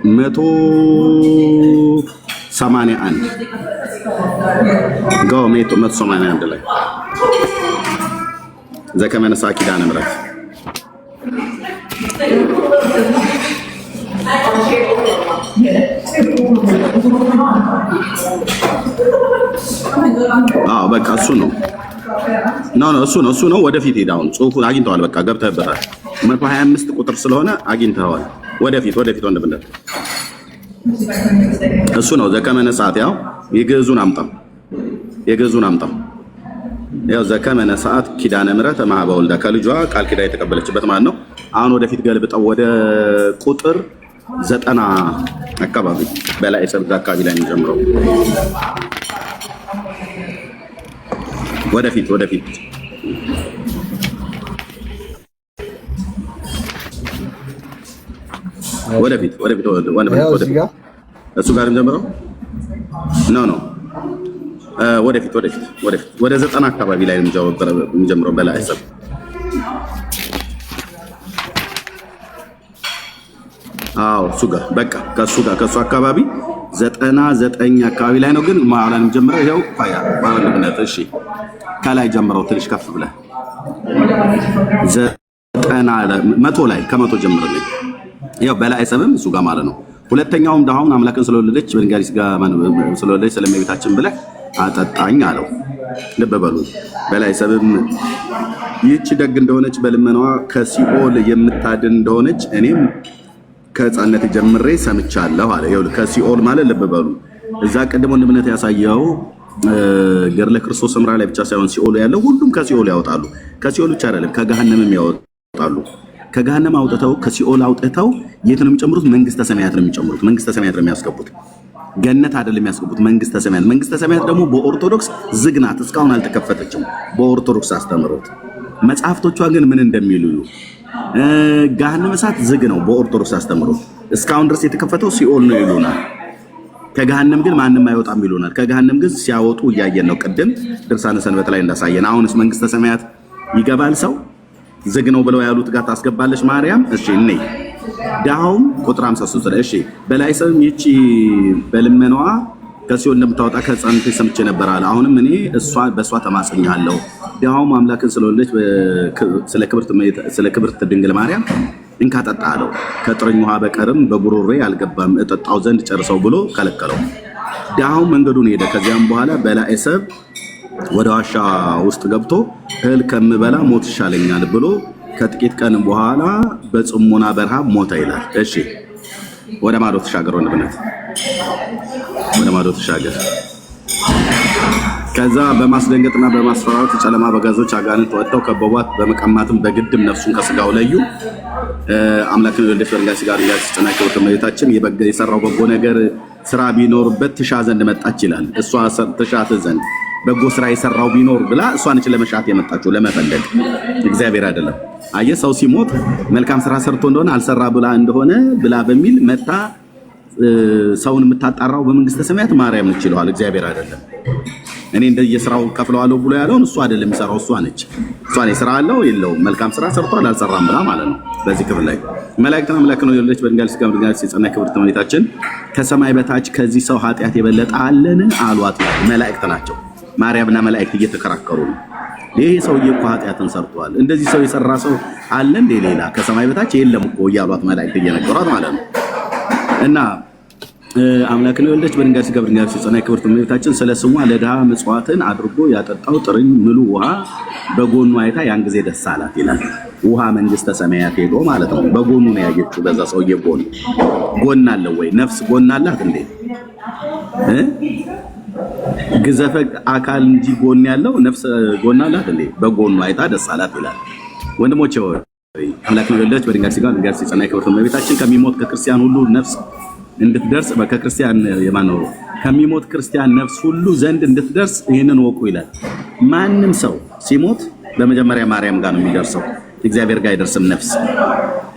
181 ጋው 181 ላይ ዘከመ ነሰዓ ኪዳነ ምሕረት በቃ እሱ ነው። እሱ ነው። ወደፊት ሄድ። አሁን ጽሁፉን አግኝተዋል። በቃ ገብተህበታል። 125 ቁጥር ስለሆነ አግኝተዋል። ወደፊት ወንድምነት እሱ ነው። ዘከመ ነሰዓት ያው የግዕዙን አምጣው ያው ዘከመ ነሰዓት ኪዳነ ምሕረት ማህበ ወልዳ ከልጇ ቃል ኪዳን የተቀበለችበት ማለት ነው። አሁን ወደፊት ገልብጠው ወደ ቁጥር 90 አካባቢ በላይ ሰብት አካባቢ ላይ ነው ጀምረው ወደፊት እሱ ጋርም ጀምረው ነው ወደፊት ወደ 90 አካባቢ ላይ ነው ጀምረው በላይ ሰብ እሱ ጋር በቃ ከሱ አካባቢ 99 አካባቢ ላይ ነው። ግን ማውራንም ጀምረው ይሄው ባለበት እሺ ከላይ ጀምረው ትንሽ ከፍ ብለህ 100 ላይ ከመቶ ጀምረልኝ ያው በላይ ሰብም እሱ ጋር ማለት ነው። ሁለተኛውም ዳሁን አምላክን ስለወለደች በድንጋይ ስጋ ስለወለደች ስለመቤታችን ብለህ አጠጣኝ አለው። ልብ በሉ በላይ ሰብም ይህች ደግ እንደሆነች በልመናዋ ከሲኦል የምታድን እንደሆነች እኔም ከሕፃንነት ጀምሬ ሰምቻለሁ አለ። ይኸውልህ ከሲኦል ማለት ልብ በሉ እዛ ቀደም ወንድምነት ያሳየው ገድለ ክርስቶስ ሰምራ ላይ ብቻ ሳይሆን ሲኦል ያለው ሁሉም ከሲኦል ያወጣሉ። ከሲኦል ብቻ አይደለም ከገሃነምም ያወጣሉ። ከገሃነም አውጥተው ከሲኦል አውጥተው የት ነው የሚጨምሩት? መንግስተ ሰማያት ነው የሚጨምሩት። መንግስተ ሰማያት ነው የሚያስገቡት። ገነት አይደለም ያስገቡት መንግስተ ሰማያት። መንግስተ ሰማያት ደግሞ በኦርቶዶክስ ዝግ ናት፣ እስካሁን አልተከፈተችም በኦርቶዶክስ አስተምሮት። መጽሐፍቶቿ ግን ምን እንደሚሉ ገሃነመ እሳት ዝግ ነው በኦርቶዶክስ አስተምሮት። እስካሁን ድረስ የተከፈተው ሲኦል ነው ይሉናል። ከገሃነም ግን ማንም አይወጣም ይሉናል። ከገሃነም ግን ሲያወጡ እያየን ነው። ቅድም ድርሳነ ሰንበት ላይ እንዳሳየን። አሁንስ መንግስተ ሰማያት ይገባል ሰው? ዝግ ነው ብለው ያሉት ጋር ታስገባለች ማርያም። እሺ እኔ ዳውም ቁጥር 53 ላይ እሺ በላይ ሰም ይቺ በልመናዋ ከሲኦል እንደምታወጣ ከጸንተ ሰምቼ ነበር አለ። አሁንም እኔ በእሷ ተማጽኛለሁ። ዳውም አምላክን ስለወለደች ስለ ክብርት ድንግል ማርያም እንካ ጠጣ አለው። ከጥርኝ ውሃ በቀርም በጉሮሬ አልገባም እጠጣው ዘንድ ጨርሰው ብሎ ከለከለው። ዳውም መንገዱን ሄደ። ከዚያም በኋላ በላይ ሰብ ወደ ዋሻ ውስጥ ገብቶ እህል ከምበላ ሞት ይሻለኛል ብሎ ከጥቂት ቀን በኋላ በጽሞና በረሃብ ሞተ ይላል። እሺ ወደ ማዶ ተሻገር፣ ወንድምነት ወደ ማዶ ተሻገር። ከዛ በማስደንገጥና በማስፈራራት ጨለማ በጋዞች አጋንንት ወጥተው ከበቧት፣ በመቀማትም በግድም ነፍሱን ከስጋው ለዩ። አምላክን የወለደች በድንጋይ ስጋ ድንጋይ ሲጭና ክብርት እመቤታችን የሰራው በጎ ነገር ስራ ቢኖርበት ትሻ ዘንድ መጣች ይላል። እሷ ትሻት ዘንድ በጎ ስራ የሰራው ቢኖር ብላ እሷን ለመሻት የመጣችው ለመፈለግ እግዚአብሔር አይደለም። አየህ ሰው ሲሞት መልካም ስራ ሰርቶ እንደሆነ አልሰራ ብላ ብላ በሚል መጣ ሰውን የምታጣራው በመንግስተ ሰማያት ማርያም ነች ይለዋል። እግዚአብሔር አይደለም። እኔ እንደየስራው ከፍለዋለሁ ብሎ ያለውን እሱ አይደለም የሚሰራው፣ እሷ ነች። እሷ ነው ስራ አለው የለውም መልካም ስራ ሰርቷል አልሰራም ብላ ማለት ነው። በዚህ ክፍል ላይ መላእክትን አምላክ ነው የወለደች በድንጋይ ስጋ በድንጋይ ሲጸና ክብርት እመቤታችን ከሰማይ በታች ከዚህ ሰው ኃጢአት የበለጠ አለን አሏት። መላእክት ናቸው። ማርያምና መላእክት እየተከራከሩ ነው። ይሄ ሰውዬ እኮ ኃጢአትን ሰርቷል፣ እንደዚህ ሰው የሰራ ሰው አለ እንዴ ሌላ ከሰማይ በታች የለም እኮ እያሏት መላእክት እየነገሯት ማለት ነው። እና አምላክን የወለደች በድንጋይ ስጋ በድንጋይ ሲጸና ክብርት እመቤታችን ስለ ስሟ ለድሃ ምጽዋትን አድርጎ ያጠጣው ጥርኝ ምሉ ውሃ በጎኑ አይታ ያን ጊዜ ደስ አላት ይላል። ውሃ መንግስተ ሰማያት ሄዶ ማለት ነው። በጎኑ ነው ያየችው። በዛ ሰውዬ ጎን አለው ወይ? ነፍስ ጎን አላት እንዴ? ግዘፈ አካል እንጂ ጎን ያለው ነፍስ ጎን አላት እንዴ? በጎኑ አይታ ደስ አላት ይላል። ወንድሞቼ ሆይ አምላክን የወለደች በድንጋይ ስጋ በድንጋይ ሲጸና ክብርት እመቤታችን ከሚሞት ከክርስቲያን ሁሉ ነፍስ እንድትደርስ በከክርስቲያን የማነው ከሚሞት ክርስቲያን ነፍስ ሁሉ ዘንድ እንድትደርስ ይህንን ወቁ ይላል። ማንም ሰው ሲሞት በመጀመሪያ ማርያም ጋር ነው የሚደርሰው፣ እግዚአብሔር ጋር አይደርስም ነፍስ።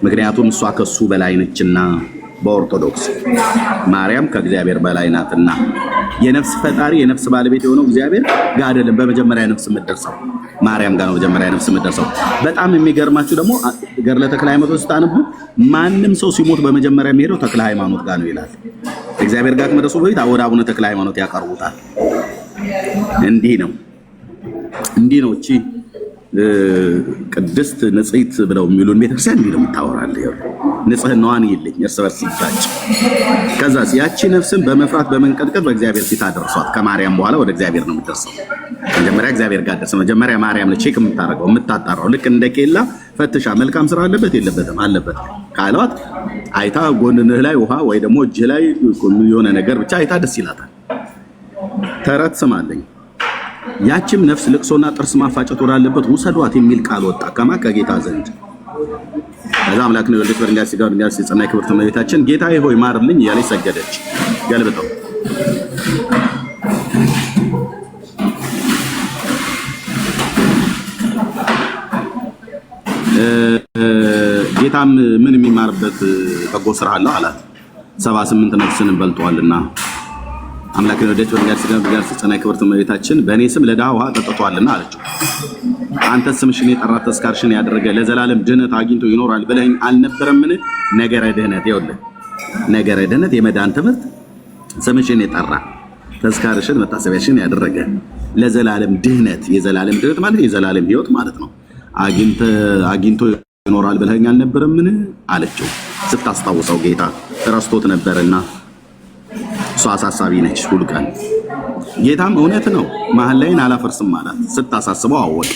ምክንያቱም እሷ ከሱ በላይ ነችና በኦርቶዶክስ ማርያም ከእግዚአብሔር በላይ ናትና የነፍስ ፈጣሪ የነፍስ ባለቤት የሆነው እግዚአብሔር ጋር አይደለም በመጀመሪያ ነፍስ የምትደርሰው፣ ማርያም ጋር ነው በመጀመሪያ ነፍስ የምትደርሰው። በጣም የሚገርማችሁ ደግሞ ገድለ ተክለ ሃይማኖት ስታነቡ ማንም ሰው ሲሞት በመጀመሪያ የሚሄደው ተክለ ሃይማኖት ጋር ነው ይላል። እግዚአብሔር ጋር ከመድረሱ በፊት ወደ አቡነ ተክለ ሃይማኖት ያቀርቡታል። እንዲህ ነው እቺ ቅድስት ንጽሕት ብለው የሚሉን ቤተክርስቲያን እንዲህ ነው የምታወራለህ። ንጽህናዋን ይልኝ እርስ በርስ ይጋጭ። ከዛስ ያቺ ነፍስን በመፍራት በመንቀጥቀጥ በእግዚአብሔር ፊት አደረሷት። ከማርያም በኋላ ወደ እግዚአብሔር ነው የምትደርሰው። መጀመሪያ እግዚአብሔር ጋር ደርሰ መጀመሪያ ማርያም ነው ቼክ የምታረገው የምታጣራው። ልክ እንደ ኬላ ፈትሻ መልካም ስራ አለበት የለበትም አለበት ካሏት አይታ ጎንህ ላይ ውሃ ወይ ደግሞ እጅ ላይ የሆነ ነገር ብቻ አይታ ደስ ይላታል። ተረት ስማለኝ። ያቺም ነፍስ ልቅሶና ጥርስ ማፋጨት ወዳለበት ውሰዷት የሚል ቃል ወጣ ከጌታ ዘንድ። ከዛ አምላክን የወለደች በድንጋይ ስጋ በድንጋይ ሲጸና ክብርት እመቤታችን ጌታዬ ሆይ ማርልኝ እያለች ሰገደች። ገልብጠው ጌታም ምን የሚማርበት በጎ ስራ አለው አላት። 78 ነፍስን በልጧልና አምላክን የወለደች በድንጋይ ስጋ በድንጋይ ሲጸና ክብርት እመቤታችን በእኔ ስም ለድሃ ውሃ ጠጥቷልና አለችው። አንተ ስምሽን የጠራ ተስካርሽን ያደረገ ለዘላለም ድህነት አግኝቶ ይኖራል ብለኝ አልነበረምን? ነገረ ድህነት ይኸውልህ፣ ነገረ ድህነት የመዳን ትምህርት ስምሽን የጠራ ተስካርሽን መታሰቢያሽን ያደረገ ለዘላለም ድህነት፣ የዘላለም ድህነት ማለት የዘላለም ሕይወት ማለት ነው። አግኝቶ ይኖራል ብለኝ አልነበረምን አለችው። ስታስታውሰው ጌታ ረስቶት ነበርና እሷ አሳሳቢ ነች ሁሉ ቀን። ጌታም እውነት ነው መሀል ላይን አላፈርስም አላት። ስታሳስበው አወቅ።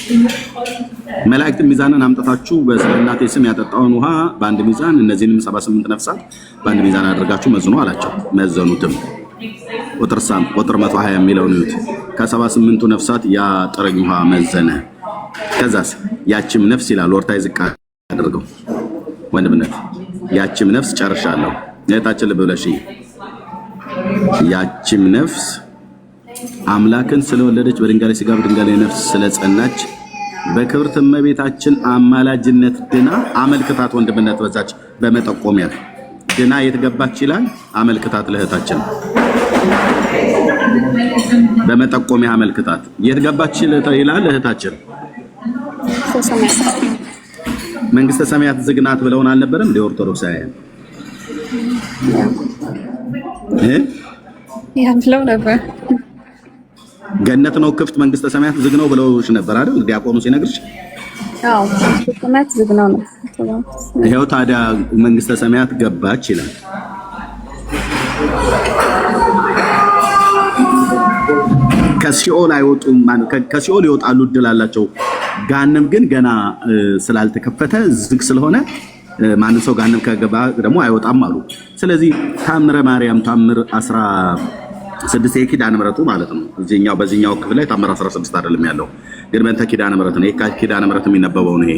መላእክት ሚዛንን አምጥታችሁ በእናቴ ስም ያጠጣውን ውሃ በአንድ ሚዛን እነዚህንም 78 ነፍሳት በአንድ ሚዛን አድርጋችሁ መዝኑ አላቸው። መዘኑትም ቁጥር 120 የሚለውን ይዩት። ከ78ቱ ነፍሳት ያ ጥርኝ ውሃ መዘነ። ከዛስ ያችም ነፍስ ይላል ወርታይ ዝቅ አድርገው ወንድምነት ያችም ነፍስ ጨርሻለሁ እህታችን ልብ ብለሽ ያችም ነፍስ አምላክን ስለወለደች በድንጋሌ ሥጋ በድንጋሌ ነፍስ ስለጸናች በክብርት እመቤታችን አማላጅነት ድና አመልክታት ወንድምነት በዛች በመጠቆሚያ ድና የተገባች ይላል። አመልክታት ለእህታችን በመጠቆሚያ አመልክታት የተገባች ይላል። እህታችን መንግስተ ሰማያት ዝግ ናት ብለውን አልነበረም? እንደ ኦርቶዶክሳውያን ያለው ነበር። ገነት ነው ክፍት፣ መንግስተ ሰማያት ዝግ ነው ብለውሽ ነበር አይደል? ዲያቆኑ ሲነግርሽ። አዎ መንግስተ ሰማያት ዝግ ነው ነው። ይሄው ታዲያ መንግስተ ሰማያት ገባች ይላል። ከሲኦል አይወጡም፣ ከሲኦል ይወጣሉ እድል አላቸው። ገሃነም ግን ገና ስላልተከፈተ ዝግ ስለሆነ ማንም ሰው ገሃነም ከገባ ደግሞ አይወጣም አሉ። ስለዚህ ታምረ ማርያም ታምር 16 የኪዳነ ምሕረቱ ማለት ነው። በዚህኛው ክፍል ላይ ታምር 16 አይደለም ያለው፣ ግን በእንተ ኪዳነ ምሕረት ነው። ኪዳነ ምሕረት የሚነበበው ነው። ይሄ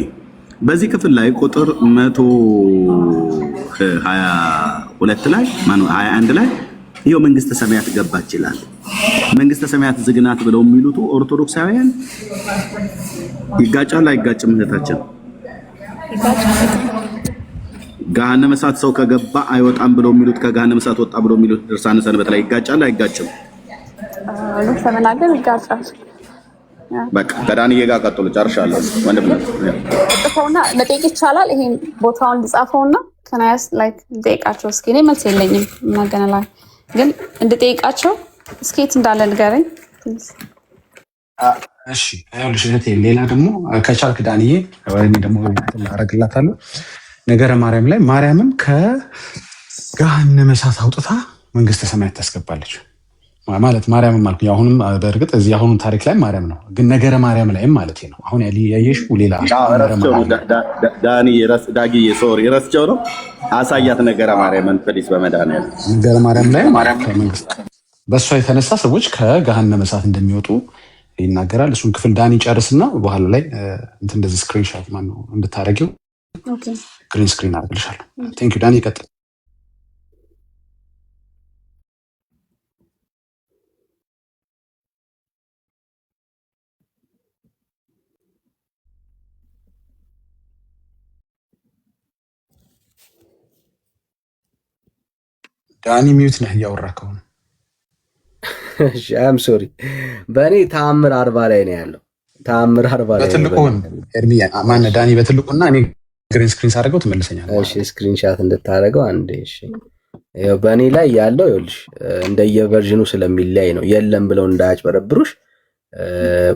በዚህ ክፍል ላይ ቁጥር 122 ላይ 21 ላይ ይሄው መንግስተ ሰማያት ገባች ይላል። መንግስተ ሰማያት ዝግ ናት ብለው የሚሉት ኦርቶዶክሳውያን ይጋጫል አይጋጭም? እህታችን ገሃነመ እሳት ሰው ከገባ አይወጣም ብለው የሚሉት ከገሃነመ እሳት ወጣ ብለው የሚሉት ድርሳነ ሰንበት ላይ ይጋጫል አይጋጭም? ለተመናገር ይጋጫል። በቃ ከዳንዬ ጋር ቀጥሎ ጨርሻለሁ። ወንድም ነው ጽፈውና መጠየቅ ይቻላል። ይሄን ቦታውን ልጻፈውና ከናያስ ላይክ ልጠይቃቸው እስኪ። እኔ መልስ የለኝም ማገናላ ግን እንድጠይቃቸው እስኪ የት እንዳለ ንገረኝ። እሺ አይውልሽ እህቴ፣ ሌላ ደግሞ ከቻልክ ዳንዬ ወይ ደግሞ አረግላታለሁ። ነገረ ማርያም ላይ ማርያምን ከገሃነመ እሳት አውጥታ መንግስተ ሰማያት ታስገባለች ማለት ማርያም ማለት ነው። አሁንም በእርግጥ እዚህ አሁንም ታሪክ ላይ ማርያም ነው፣ ግን ነገረ ማርያም ላይም ማለት ነው። አሁን ያየሽው ሌላ ዳጊ ሶሪ ረስቸው ነው። አሳያት ነገረ ማርያምን ፕሊስ በመድኃኒዓለም ነገረ ማርያም ላይ ከመንግስት በእሷ የተነሳ ሰዎች ከገሃነመ እሳት እንደሚወጡ ይናገራል። እሱን ክፍል ዳኒ ጨርስና በኋላ ላይ እንደዚህ ስክሪንሾት ማነው እንድታረጊው ግሪን ስክሪን አድርግልሻለሁ። ቴንክ ዩ ዳኒ፣ ይቀጥል። ዳኒ ሚዩት ነህ እያወራከው ነው። እሺ አም ሶሪ። በእኔ ተአምር 40 ላይ ነው ያለው። ተአምር 40 ላይ በትልቁን ኤርሚያ ማነው ዳኒ በትልቁና እኔ ግሪን ስክሪን ሳደርገው ትመልሰኛለህ። እሺ ስክሪንሻት እንድታደርገው አንዴ። እሺ ይኸው በእኔ ላይ ያለው ይኸውልሽ እንደየቨርዥኑ ስለሚለያይ ነው። የለም ብለው እንዳያጭበረብሩሽ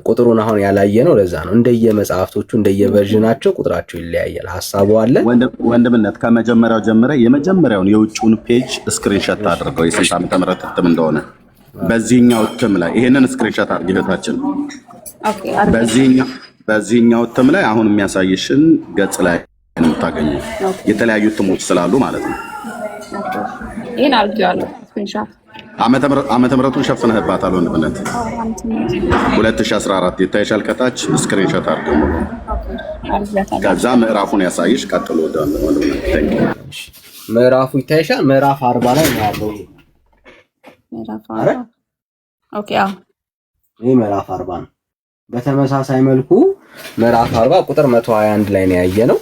ቁጥሩን አሁን ያላየ ነው። ለዛ ነው እንደየመጽሐፍቶቹ እንደየቨርዥናቸው ቁጥራቸው ይለያያል። ሐሳቡ አለ። ወንድምነት ከመጀመሪያው ጀምረ የመጀመሪያውን የውጭውን ፔጅ ስክሪንሾት አድርገው የስንት ዓመተ ምህረት እትም እንደሆነ በዚህኛው እትም ላይ ይሄንን ስክሪንሾት አድርጊታችን በዚህኛው እትም ላይ አሁን የሚያሳይሽን ገጽ ላይ የምታገኘው የተለያዩ እትሞች ስላሉ ማለት ነው። ይሄን አድርጌዋለሁ ስክሪንሾት። ዓመተ ምህረቱን ሸፍነህባታል ወንድምነት 2014 ይታይሻል። ከታች ስክሪንሾት አድርገው ከዛ ምዕራፉን ያሳይሽ። ቀጥሎ ወንድምነት ምዕራፉ ይታይሻል። ምዕራፍ 40 ላይ ነው ያለው። ምዕራፍ 40 ኦኬ። አዎ ይሄ ምዕራፍ 40 ነው። በተመሳሳይ መልኩ ምዕራፍ 40 ቁጥር 121 ላይ ነው ያየነው።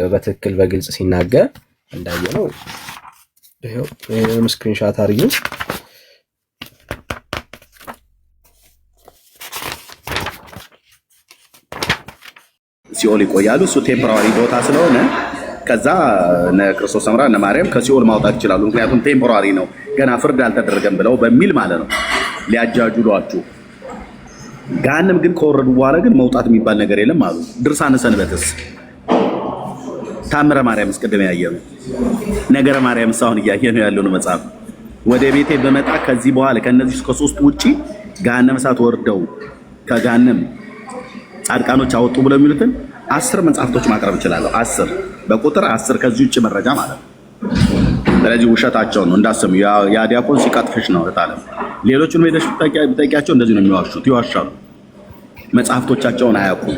በትክክል በግልጽ ሲናገር እንዳየነው ይሄው ይሄን ስክሪንሾት አድርጊው። ሲኦል ይቆያሉ። እሱ ቴምፖራሪ ቦታ ስለሆነ ከዛ እነ ክርስቶስ ሰምራ እነ ማርያም ከሲኦል ማውጣት ይችላሉ። ምክንያቱም ቴምፖራሪ ነው ገና ፍርድ አልተደረገም ብለው በሚል ማለት ነው ሊያጃጁሏችሁ። ገሃነም ግን ከወረዱ በኋላ ግን መውጣት የሚባል ነገር የለም አሉ። ድርሳነ ሰንበትስ ታምረ ማርያም እስቀደም ያየነው ነገረ ማርያም ሳሁን እያየነው ያለው መጽሐፍ ወደ ቤቴ በመጣ ከዚህ በኋላ ከነዚህ እስከ 3 ውጪ ገሃነመ እሳት ወርደው ከገሃነም ጻድቃኖች አወጡ ብለው የሚሉትን 10 መጽሐፍቶች ማቅረብ ይችላል። 10 በቁጥር 10 ከዚህ ውጪ መረጃ ማለት ነው። ስለዚህ ውሸታቸው ነው እንዳሰሙ ያ ዲያቆን ሲቀጥፍሽ ነው እታለ ሌሎቹን ሄደሽ ብጠይቂያቸው እንደዚህ ነው የሚዋሹት፣ ይዋሻሉ። መጽሐፍቶቻቸውን አያውቁም።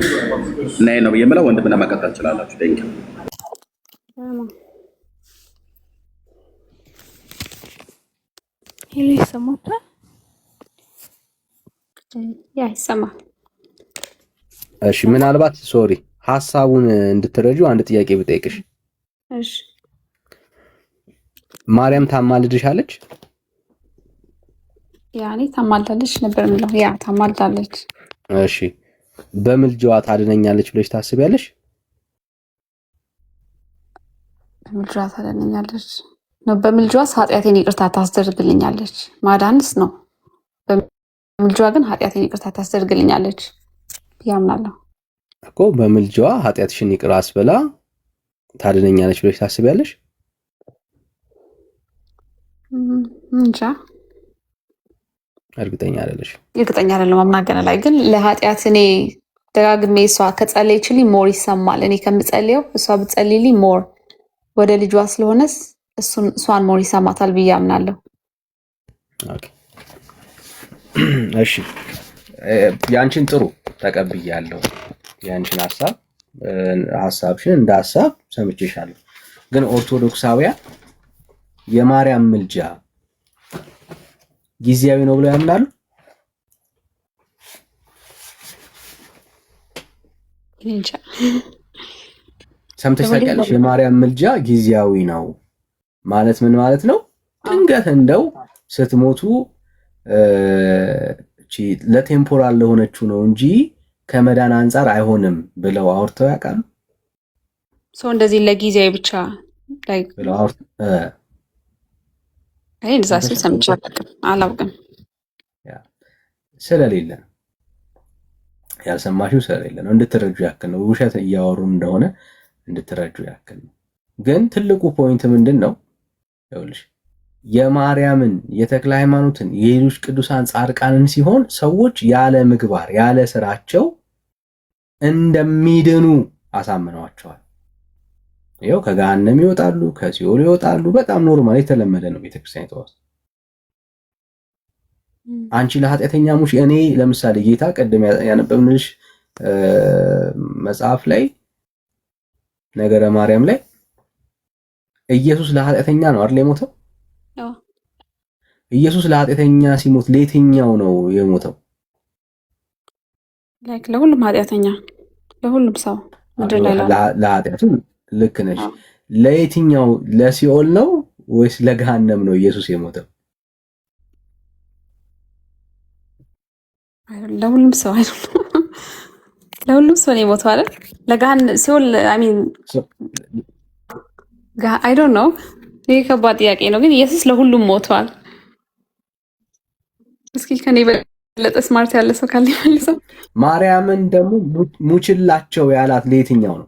እና ይሄ ነው የምለው። ወንድምና መቀጠል ትችላላችሁ። ቴንክ ዩ ሄሎ ይሰማታል? ያ ይሰማል። እሺ ምናልባት ሶሪ ሐሳቡን እንድትረጁ አንድ ጥያቄ ብጠይቅሽ። እሺ ማርያም ታማልድሻለች? ያኔ ታማልዳለች ነበር የሚለው። ያ ታማልዳለች። እሺ በምልጃዋ ታድነኛለች ብለሽ ታስቢያለሽ? በምልጃዋ ታድነኛለች ነው። በምልጃዋስ ኃጢአቴን ይቅርታ ታስደርግልኛለች። ማዳንስ ነው። በምልጃዋ ግን ኃጢአቴን ይቅርታ ታስደርግልኛለች ያምናለሁ እኮ። በምልጃዋ ኃጢአትሽን ይቅር አስብላ ታድነኛለች ብለሽ ታስቢያለሽ? እንጃ እርግጠኛ አይደለሽ? እርግጠኛ አይደለም። አምናገነ ላይ ግን ለኃጢአት እኔ ደጋግሜ እሷ ከጸለየችልኝ ሞር ይሰማል። እኔ ከምጸልየው እሷ ብጸልይልኝ ሞር ወደ ልጇ ስለሆነስ እሷን ሞር ይሰማታል ብዬ አምናለሁ። ኦኬ እሺ ያንቺን ጥሩ ተቀብያለሁ። ያንቺን ሐሳብሽን እንደ ሐሳብ ሰምቼሻለሁ። ግን ኦርቶዶክሳውያን የማርያም ምልጃ ጊዜያዊ ነው ብለው ያምናሉ? እንጃ ሰምተሽ ታውቂያለሽ? የማርያም ምልጃ ጊዜያዊ ነው ማለት ምን ማለት ነው? ድንገት እንደው ስትሞቱ ለቴምፖራል ለሆነችው ነው እንጂ ከመዳን አንጻር አይሆንም ብለው አውርተው ያውቃሉ? ሰው እንደዚህ ለጊዜያዊ ብቻ ላይ ብለው አውርተው እንደዛ ሲል ሰምቼ አላውቅም። ስለሌለ ነው ያልሰማሽው፣ ስለሌለ ነው። እንድትረጁ ያክል ነው። ውሸት እያወሩ እንደሆነ እንድትረጁ ያክል ነው። ግን ትልቁ ፖይንት ምንድን ነው? ይኸውልሽ የማርያምን የተክለ ሃይማኖትን የሌሎች ቅዱሳን ጻድቃንን ሲሆን ሰዎች ያለ ምግባር ያለ ስራቸው እንደሚድኑ አሳምነዋቸዋል። ይኸው ከገሃነም ይወጣሉ፣ ከሲኦል ይወጣሉ። በጣም ኖርማል የተለመደ ነው ቤተክርስቲያን ተዋስ። አንቺ ለኃጢአተኛ ሙሽ እኔ ለምሳሌ ጌታ ቀደም ያነበብንልሽ መጽሐፍ ላይ ነገረ ማርያም ላይ ኢየሱስ ለኃጢአተኛ ነው አይደል የሞተው? ኢየሱስ ለኃጢአተኛ ሲሞት ለየትኛው ነው የሞተው? ላይክ ለሁሉም ኃጢአተኛ ለሁሉም ሰው ምድር ላይ ለኃጢአቱ ልክ ነሽ። ለየትኛው ለሲኦል ነው ወይስ ለገሃነም ነው ኢየሱስ የሞተው? ለሁሉም ሰው አይደለም። ለሁሉም ሰው ነው የሞተው አይደል? ለገሃነም ሲኦል አይ ሚን አይ ዶንት ኖ። ይሄ ከባድ ጥያቄ ነው፣ ግን ኢየሱስ ለሁሉም ሞቷል። እስኪ ከኔ በለጠ ስማርት ያለ ሰው ካለ ይመልሰው። ማርያምን ደግሞ ሙችላቸው ያላት ለየትኛው ነው?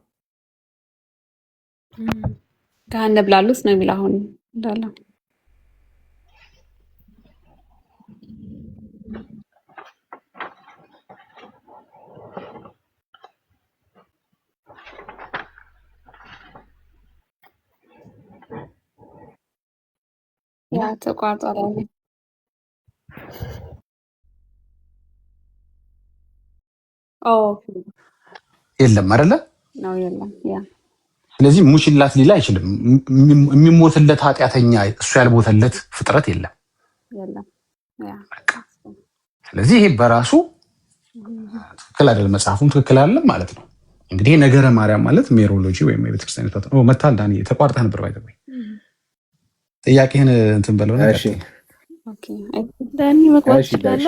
ገሃነም ላሉት ነው የሚለው አሁን እንዳለ ያ ተቋርጧል። የለም አይደለ? ነው የለም። ያ ስለዚህ ሙችላት ሊል አይችልም። የሚሞትለት ኃጢአተኛ እሱ ያልሞተለት ፍጥረት የለም። ስለዚህ ይሄ በራሱ ትክክል አይደለም፣ መጽሐፉም ትክክል አይደለም ማለት ነው። እንግዲህ ነገረ ማርያም ማለት ሜሮሎጂ ወይም የቤተክርስቲያን ነው። መታል ዳኒ ተቋርጠህ ነበር ባይዘ ጥያቄህን እንትን በለው ነገር። እሺ ኦኬ ዳኒ መግባት ይችላል።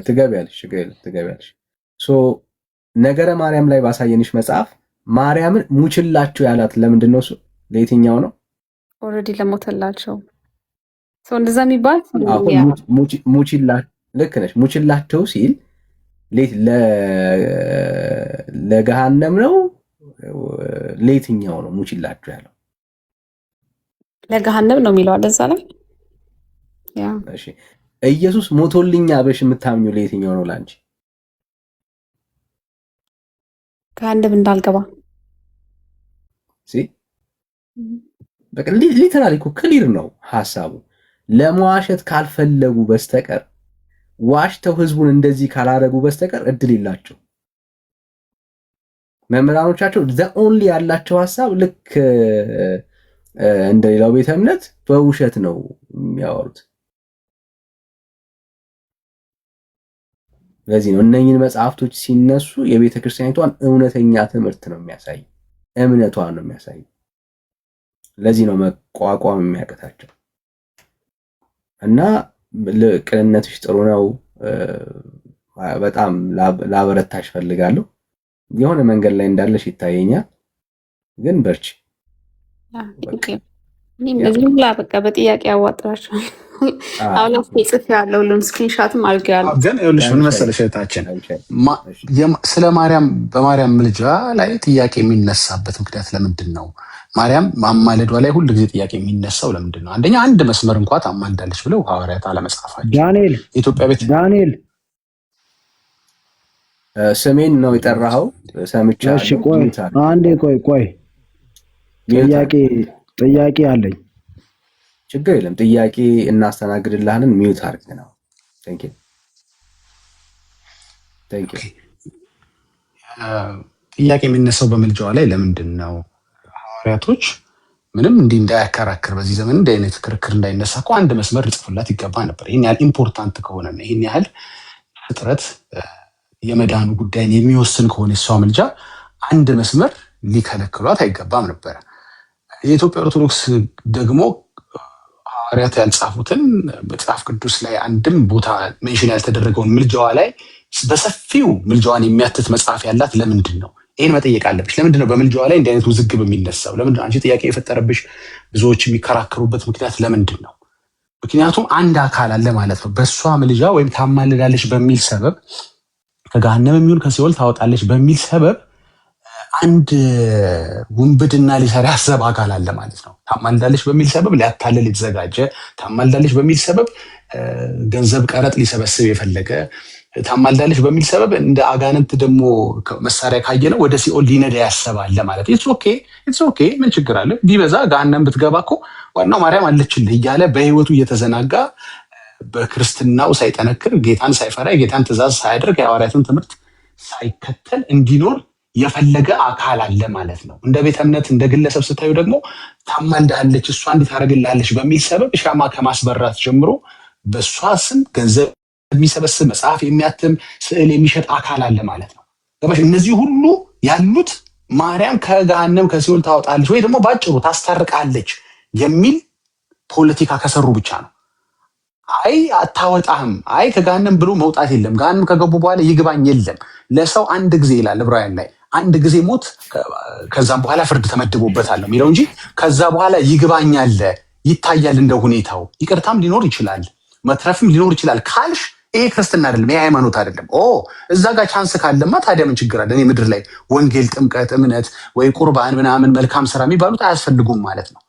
ትገቢያለሽ። ነገረ ማርያም ላይ ባሳየንሽ መጽሐፍ ማርያምን ሙችላቸው ያላት ለምንድን ነው? እሱ ለየትኛው ነው? ኦልሬዲ ለሞተላቸው ሰው እንደዛ የሚባል ልክ ነሽ። ሙችላቸው ሲል ለገሃነም ነው? ለየትኛው ነው ሙችላቸው ያለው? ለገሃነም ነው የሚለው አለ እዛ ላይ። ያ እሺ ኢየሱስ ሞቶልኛ ብለሽ የምታምኙ ለየትኛው ነው ላንቺ? ገሃነም እንዳልገባ በቃ ሊተራሊ እኮ ክሊር ነው ሐሳቡ። ለመዋሸት ካልፈለጉ በስተቀር ዋሽተው ህዝቡን እንደዚህ ካላረጉ በስተቀር እድል የላቸው መምህራኖቻቸው። ዘ ኦንሊ ያላቸው ሐሳብ ልክ እንደሌላው ቤተ እምነት በውሸት ነው የሚያወሩት። ለዚህ ነው እነኝህን መጽሐፍቶች ሲነሱ የቤተ ክርስቲያኒቷን እውነተኛ ትምህርት ነው የሚያሳይ፣ እምነቷን ነው የሚያሳይ። ለዚህ ነው መቋቋም የሚያቅታቸው እና ቅንነትሽ ጥሩ ነው። በጣም ላበረታሽ ፈልጋለሁ። የሆነ መንገድ ላይ እንዳለሽ ይታየኛል፣ ግን በርቺ። እነዚህ ሁላ በቃ በጥያቄ ያዋጥራቸዋል። አሁን ጽፍ ያለው ሁሉም ስክሪንሻትም አድርጌያለሁ። ግን ይኸውልሽ ምን መሰለሽ እህታችን ስለ ማርያም በማርያም ምልጃ ላይ ጥያቄ የሚነሳበት ምክንያት ለምንድን ነው? ማርያም ማማለዷ ላይ ሁሉ ጊዜ ጥያቄ የሚነሳው ለምንድን ነው? አንደኛ አንድ መስመር እንኳን ታማልዳለች ብለው ሐዋርያት አለመጻፋቸው። ዳንኤል የኢትዮጵያ ቤት ዳንኤል ስሜን ነው የጠራኸው? ሰምቻለሁ። እሺ ቆይ አንዴ ቆይ ጥያቄ አለኝ። ችግር የለም ጥያቄ እናስተናግድልሃለን። ሚውት አድርግ ነው። ቴንክ ዩ። ጥያቄ የሚነሳው በምልጃዋ ላይ ለምንድን ነው? ሐዋርያቶች ምንም እንዲህ እንዳያከራክር በዚህ ዘመን እንዲህ አይነት ክርክር እንዳይነሳ እኮ አንድ መስመር ሊጽፉላት ይገባ ነበር። ይህን ያህል ኢምፖርታንት ከሆነ ይህን ያህል ፍጥረት የመዳኑ ጉዳይን የሚወስን ከሆነ የሷ ምልጃ አንድ መስመር ሊከለክሏት አይገባም ነበረ። የኢትዮጵያ ኦርቶዶክስ ደግሞ ሐዋርያት ያልጻፉትን መጽሐፍ ቅዱስ ላይ አንድም ቦታ ሜንሽን ያልተደረገውን ምልጃዋ ላይ በሰፊው ምልጃዋን የሚያትት መጽሐፍ ያላት ለምንድን ነው? ይህን መጠየቅ አለብሽ። ለምንድን ነው በምልጃዋ ላይ እንዲህ አይነት ውዝግብ የሚነሳው? ለምንድን ነው አንቺ ጥያቄ የፈጠረብሽ? ብዙዎች የሚከራከሩበት ምክንያት ለምንድን ነው? ምክንያቱም አንድ አካል አለ ማለት ነው። በእሷ ምልጃ ወይም ታማልዳለች በሚል ሰበብ ከገሃነም የሚሆን ከሲኦል ታወጣለች በሚል ሰበብ አንድ ውንብድና ሊሰራ ያሰበ አካል አለ ማለት ነው። ታማልዳለች በሚል ሰበብ ሊያታልል የተዘጋጀ፣ ታማልዳለች በሚል ሰበብ ገንዘብ ቀረጥ ሊሰበስብ የፈለገ፣ ታማልዳለች በሚል ሰበብ እንደ አጋንንት ደግሞ መሳሪያ ካየነው ወደ ሲኦል ሊነዳ ያሰበ አለ ማለት። ኢትስ ኦኬ ምን ችግር አለ? ቢበዛ ገሃነም ብትገባ እኮ ዋናው ማርያም አለችልህ እያለ በህይወቱ እየተዘናጋ በክርስትናው ሳይጠነክር ጌታን ሳይፈራ የጌታን ትእዛዝ ሳያደርግ የሐዋርያትን ትምህርት ሳይከተል እንዲኖር የፈለገ አካል አለ ማለት ነው። እንደ ቤተ እምነት እንደ ግለሰብ ስታዩ ደግሞ ታማልዳለች እሷ እንዲህ ታደርግልሃለች በሚል ሰበብ ሻማ ከማስበራት ጀምሮ በእሷ ስም ገንዘብ የሚሰበስብ መጽሐፍ የሚያትም ስዕል የሚሸጥ አካል አለ ማለት ነው። እነዚህ ሁሉ ያሉት ማርያም ከገሃነም ከሲኦል ታወጣለች ወይ ደግሞ ባጭሩ ታስታርቃለች የሚል ፖለቲካ ከሰሩ ብቻ ነው። አይ አታወጣህም፣ አይ ከገሃነም ብሎ መውጣት የለም፣ ገሃነም ከገቡ በኋላ ይግባኝ የለም። ለሰው አንድ ጊዜ ይላል ዕብራውያን ላይ አንድ ጊዜ ሞት ከዛም በኋላ ፍርድ ተመድቦበታል ነው የሚለው እንጂ ከዛ በኋላ ይግባኝ አለ፣ ይታያል እንደ ሁኔታው፣ ይቅርታም ሊኖር ይችላል፣ መትረፍም ሊኖር ይችላል ካልሽ ይሄ ክርስትና አይደለም፣ ይሄ ሃይማኖት አይደለም። እዛ ጋር ቻንስ ካለማ ታዲያ ምን ችግር አለ? እኔ ምድር ላይ ወንጌል፣ ጥምቀት፣ እምነት ወይ ቁርባን ምናምን መልካም ስራ የሚባሉት አያስፈልጉም ማለት ነው።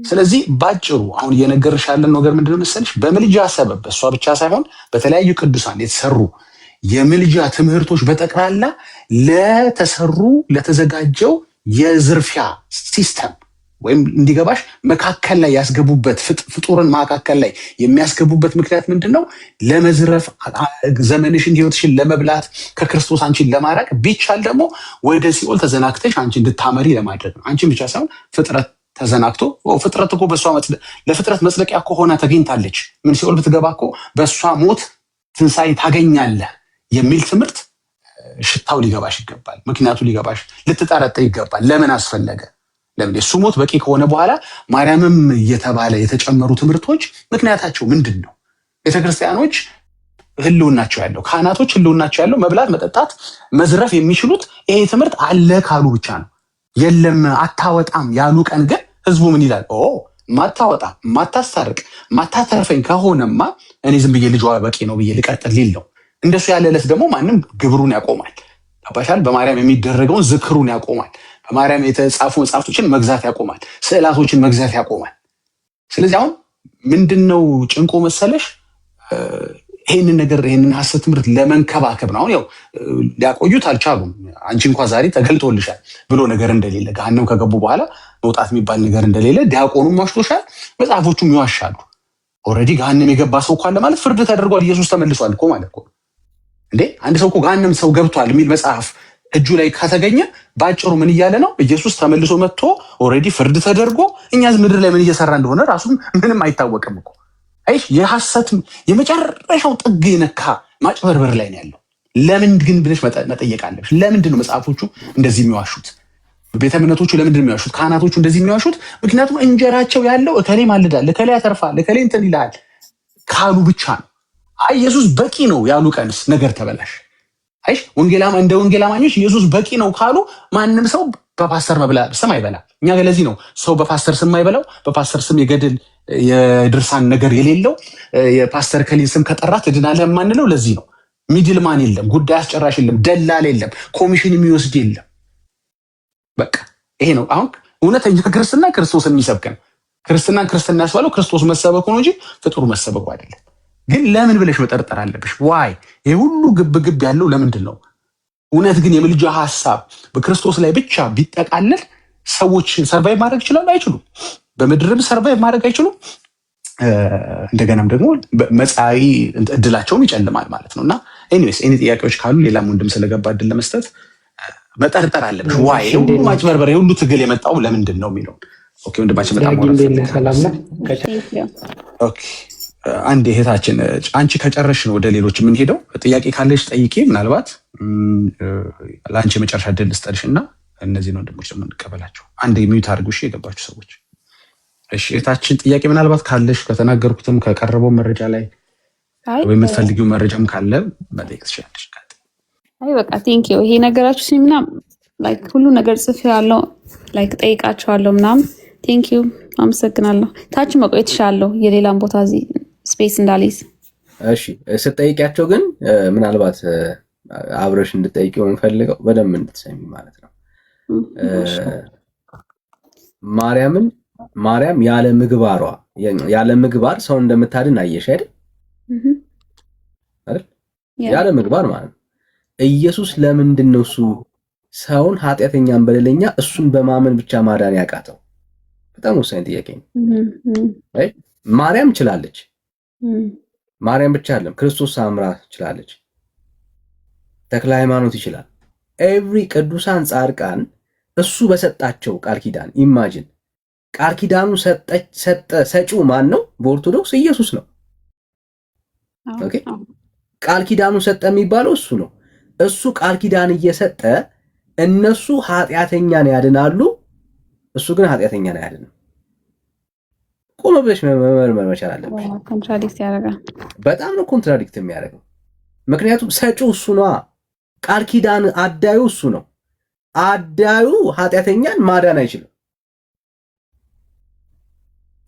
ስለዚህ ባጭሩ አሁን እየነገርሽ ያለን ነገር ምንድን ነው መሰለሽ? በምልጃ ሰበብ በእሷ ብቻ ሳይሆን በተለያዩ ቅዱሳን የተሰሩ የምልጃ ትምህርቶች በጠቅላላ ለተዘጋጀው የዝርፊያ ሲስተም ወይም እንዲገባሽ መካከል ላይ ያስገቡበት ፍጡርን መካከል ላይ የሚያስገቡበት ምክንያት ምንድን ነው? ለመዝረፍ፣ ዘመንሽን ህይወትሽን ለመብላት፣ ከክርስቶስ አንቺን ለማራቅ፣ ቢቻል ደግሞ ወደ ሲኦል ተዘናግተሽ አንቺ እንድታመሪ ለማድረግ ነው። አንቺን ብቻ ሳይሆን ፍጥረት ተዘናግቶ ፍጥረት እኮ በእሷ ለፍጥረት መጽደቂያ እኮ ሆና ተገኝታለች። ምን ሲኦል ብትገባ እኮ በእሷ ሞት ትንሣኤ ታገኛለህ የሚል ትምህርት ሽታው ሊገባሽ ይገባል። ምክንያቱ ሊገባሽ ልትጠረጠ ይገባል። ለምን አስፈለገ? ለምን የሱ ሞት በቂ ከሆነ በኋላ ማርያምም እየተባለ የተጨመሩ ትምህርቶች ምክንያታቸው ምንድን ነው? ቤተክርስቲያኖች ህልውናቸው ያለው፣ ካህናቶች ህልውናቸው ያለው መብላት፣ መጠጣት፣ መዝረፍ የሚችሉት ይሄ ትምህርት አለ ካሉ ብቻ ነው። የለም አታወጣም ያሉ ቀን ግን ህዝቡ ምን ይላል? ማታወጣ ማታስታርቅ ማታተርፈኝ ከሆነማ እኔ ዝም ብዬ ልጇ በቂ ነው ብዬ ልቀጥል ሊል ነው። እንደሱ ያለ ዕለት ደግሞ ማንም ግብሩን ያቆማል። አባሻል በማርያም የሚደረገውን ዝክሩን ያቆማል። በማርያም የተጻፉ መጽሐፍቶችን መግዛት ያቆማል። ስዕላቶችን መግዛት ያቆማል። ስለዚህ አሁን ምንድነው ጭንቆ መሰለሽ? ይህንን ነገር ይህንን ሐሰት ትምህርት ለመንከባከብ ነው። አሁን ያው ሊያቆዩት አልቻሉም። አንቺ እንኳ ዛሬ ተገልጦልሻል ብሎ ነገር እንደሌለ፣ ገሃነም ከገቡ በኋላ መውጣት የሚባል ነገር እንደሌለ ዲያቆኑም ዋሽቶሻል፣ መጽሐፎቹም ይዋሻሉ። ኦልሬዲ ገሃነም የገባ ሰው እኮ አለ ማለት ፍርድ ተደርጓል። ኢየሱስ ተመልሷል እኮ ማለት እኮ እንዴ! አንድ ሰው እኮ ገሃነም ሰው ገብቷል የሚል መጽሐፍ እጁ ላይ ከተገኘ ባጭሩ ምን እያለ ነው? ኢየሱስ ተመልሶ መጥቶ ኦልሬዲ ፍርድ ተደርጎ እኛ ምድር ላይ ምን እየሰራ እንደሆነ ራሱ ምንም አይታወቅም እኮ። አይሽ የሐሰት የመጨረሻው ጥግ የነካ ማጭበርበር ላይ ነው ያለው። ለምን ግን ብለሽ መጠየቅ አለብሽ። ለምንድን ነው መጽሐፎቹ እንደዚህ የሚዋሹት? ቤተ እምነቶቹ ለምንድን ነው የሚዋሹት? ካህናቶቹ እንደዚህ የሚዋሹት ምክንያቱም እንጀራቸው ያለው እከሌ ማልዳል፣ እከሌ ያተርፋል፣ እከሌ እንትን ይልሃል ካሉ ብቻ ነው። አይ ኢየሱስ በቂ ነው ያሉ ቀንስ ነገር ተበላሽ። አይሽ እንደ ወንጌላማኞች ኢየሱስ በቂ ነው ካሉ ማንም ሰው በፓስተር ስም አይበላም። እኛ ለዚህ ነው ሰው በፓስተር ስም አይበላው። በፓስተር ስም የገድል የድርሳን ነገር የሌለው የፓስተር ከሊን ስም ከጠራ ትድናለህ የማንለው ለዚህ ነው። ሚድልማን የለም፣ ጉዳይ አስጨራሽ የለም፣ ደላል የለም፣ ኮሚሽን የሚወስድ የለም። በቃ ይሄ ነው አሁን እውነተኛ ክርስትና ክርስቶስ የሚሰብክ ነው። ክርስትና ያስባለው ክርስቶስ መሰበኩ ነው እንጂ ፍጡር መሰበኩ አይደለም። ግን ለምን ብለሽ መጠርጠር አለብሽ። ዋይ ይሄ ሁሉ ግብ ያለው ለምንድን ነው? እውነት ግን የምልጃ ሐሳብ በክርስቶስ ላይ ብቻ ቢጠቃለል ሰዎች ሰርቫይቭ ማድረግ ይችላሉ? አይችሉም። በምድርም ሰርቫይቭ ማድረግ አይችሉም። እንደገናም ደግሞ መጻኢ እድላቸውም ይጨልማል ማለት ነው። እና ኤኒዌይስ እኔ ጥያቄዎች ካሉ ሌላም ወንድም ስለገባ እድል ለመስጠት መጠርጠር አለብሽ። ዋይ ሁሉ ማጭበርበር ሁሉ ትግል የመጣው ለምንድን ነው የሚለው። ኦኬ ወንድማችን በጣም ኦኬ። አንድ እህታችን አንቺ ከጨረሽ ነው ወደ ሌሎች የምንሄደው። ጥያቄ ካለሽ ጠይቄ ምናልባት ለአንቺ የመጨረሻ እድል ልስጠልሽ እና እነዚህን ወንድሞች ደግሞ እንቀበላቸው። አንድ ሚዩት አድርጉ እሺ፣ የገባችሁ ሰዎች። እሺ እህታችን ጥያቄ ምናልባት ካለሽ ከተናገርኩትም ከቀረበው መረጃ ላይ ወይ የምትፈልጊው መረጃም ካለ መጠየቅ ትችላለሽ። አይ በቃ ቴንክ ዩ። ይሄ ነገራችሁ ሲምና ላይክ ሁሉ ነገር ጽፌ ያለው ላይክ ጠይቃቸዋለሁ ምናምን። ቴንክ ዩ አመሰግናለሁ። ታች መቆየት ይሻለው የሌላም ቦታ እዚህ ስፔስ እንዳልይዝ። እሺ ስትጠይቂያቸው ግን ምናልባት አብረሽ እንድጠይቂው የምፈልገው በደንብ እንድትሰሚ ማለት ነው። ማርያም ያለ ምግባር ሰው እንደምታድን አየሽ አይደል? ያለ ምግባር ማለት ነው። ኢየሱስ ለምንድን ነው እሱ ሰውን ኃጢአተኛን በደለኛ እሱን በማመን ብቻ ማዳን ያቃተው? በጣም ወሳኝ ጥያቄ ነው። ማርያም ችላለች። ማርያም ብቻ አይደለም፣ ክርስቶስ ሳምራ ችላለች። ተክለ ሃይማኖት ይችላል። ኤቭሪ ቅዱሳን ጻድቃን እሱ በሰጣቸው ቃል ኪዳን ኢማጂን ቃል ኪዳኑ ሰጪው ማን ነው? በኦርቶዶክስ ኢየሱስ ነው። ኦኬ ቃል ኪዳኑ ሰጠ የሚባለው እሱ ነው። እሱ ቃል ኪዳን እየሰጠ እነሱ ኃጢአተኛን ያድናሉ፣ እሱ ግን ኃጢአተኛን አያድንም። ቆም ብለሽ መመርመር መቻል አለብሽ። ኮንትራዲክት ያደርጋል። በጣም ነው ኮንትራዲክት የሚያደርገው። ምክንያቱም ሰጪው እሱ ነው። ቃል ኪዳን አዳዩ እሱ ነው። አዳዩ ኃጢአተኛን ማዳን አይችልም።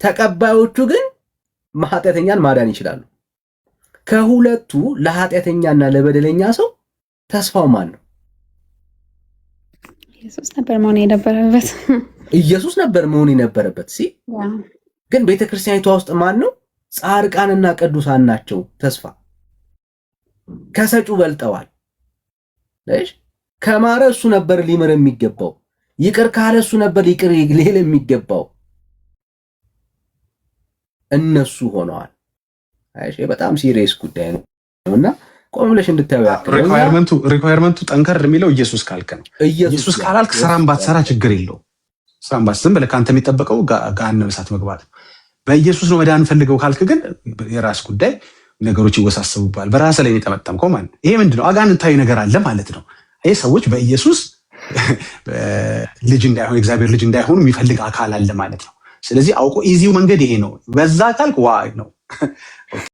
ተቀባዮቹ ግን ኃጢአተኛን ማዳን ይችላሉ። ከሁለቱ ለኃጢአተኛና ለበደለኛ ሰው ተስፋው ማን ነው? ኢየሱስ ነበር መሆን የነበረበት። ኢየሱስ ነበር መሆን የነበረበት። ግን ቤተክርስቲያኒቷ ውስጥ ማን ነው? ጻድቃንና ቅዱሳን ናቸው ተስፋ። ከሰጩ በልጠዋል። እሺ ከማረ እሱ ነበር ሊምር የሚገባው። ይቅር ካለ እሱ ነበር ይቅር ሊል የሚገባው። እነሱ ሆነዋል። አይሽ በጣም ሲሪየስ ጉዳይ ነውና ቆም ብለሽ እንድታዩ ያክል ሪኳየርመንቱ ጠንከር የሚለው ኢየሱስ ካልክ ነው። ኢየሱስ ካላልክ ስራን ባትሰራ ችግር የለው። ስራን ባትሰራ ብለህ ካንተ የሚጠበቀው ገሃነመ እሳት መግባት ነው። በኢየሱስ ነው መዳን ፈልገው ካልክ ግን የራስ ጉዳይ፣ ነገሮች ይወሳሰቡባል። በራስ ላይ የጠመጠምከው ማለት ይሄ ምንድነው? አጋንንታዊ ነገር አለ ማለት ነው። ይሄ ሰዎች በኢየሱስ ልጅ እንዳይሆን እግዚአብሔር ልጅ እንዳይሆኑ የሚፈልግ አካል አለ ማለት ነው። ስለዚህ አውቆ ኢዚው መንገድ ይሄ ነው። በዛ ካልክ ዋይ ነው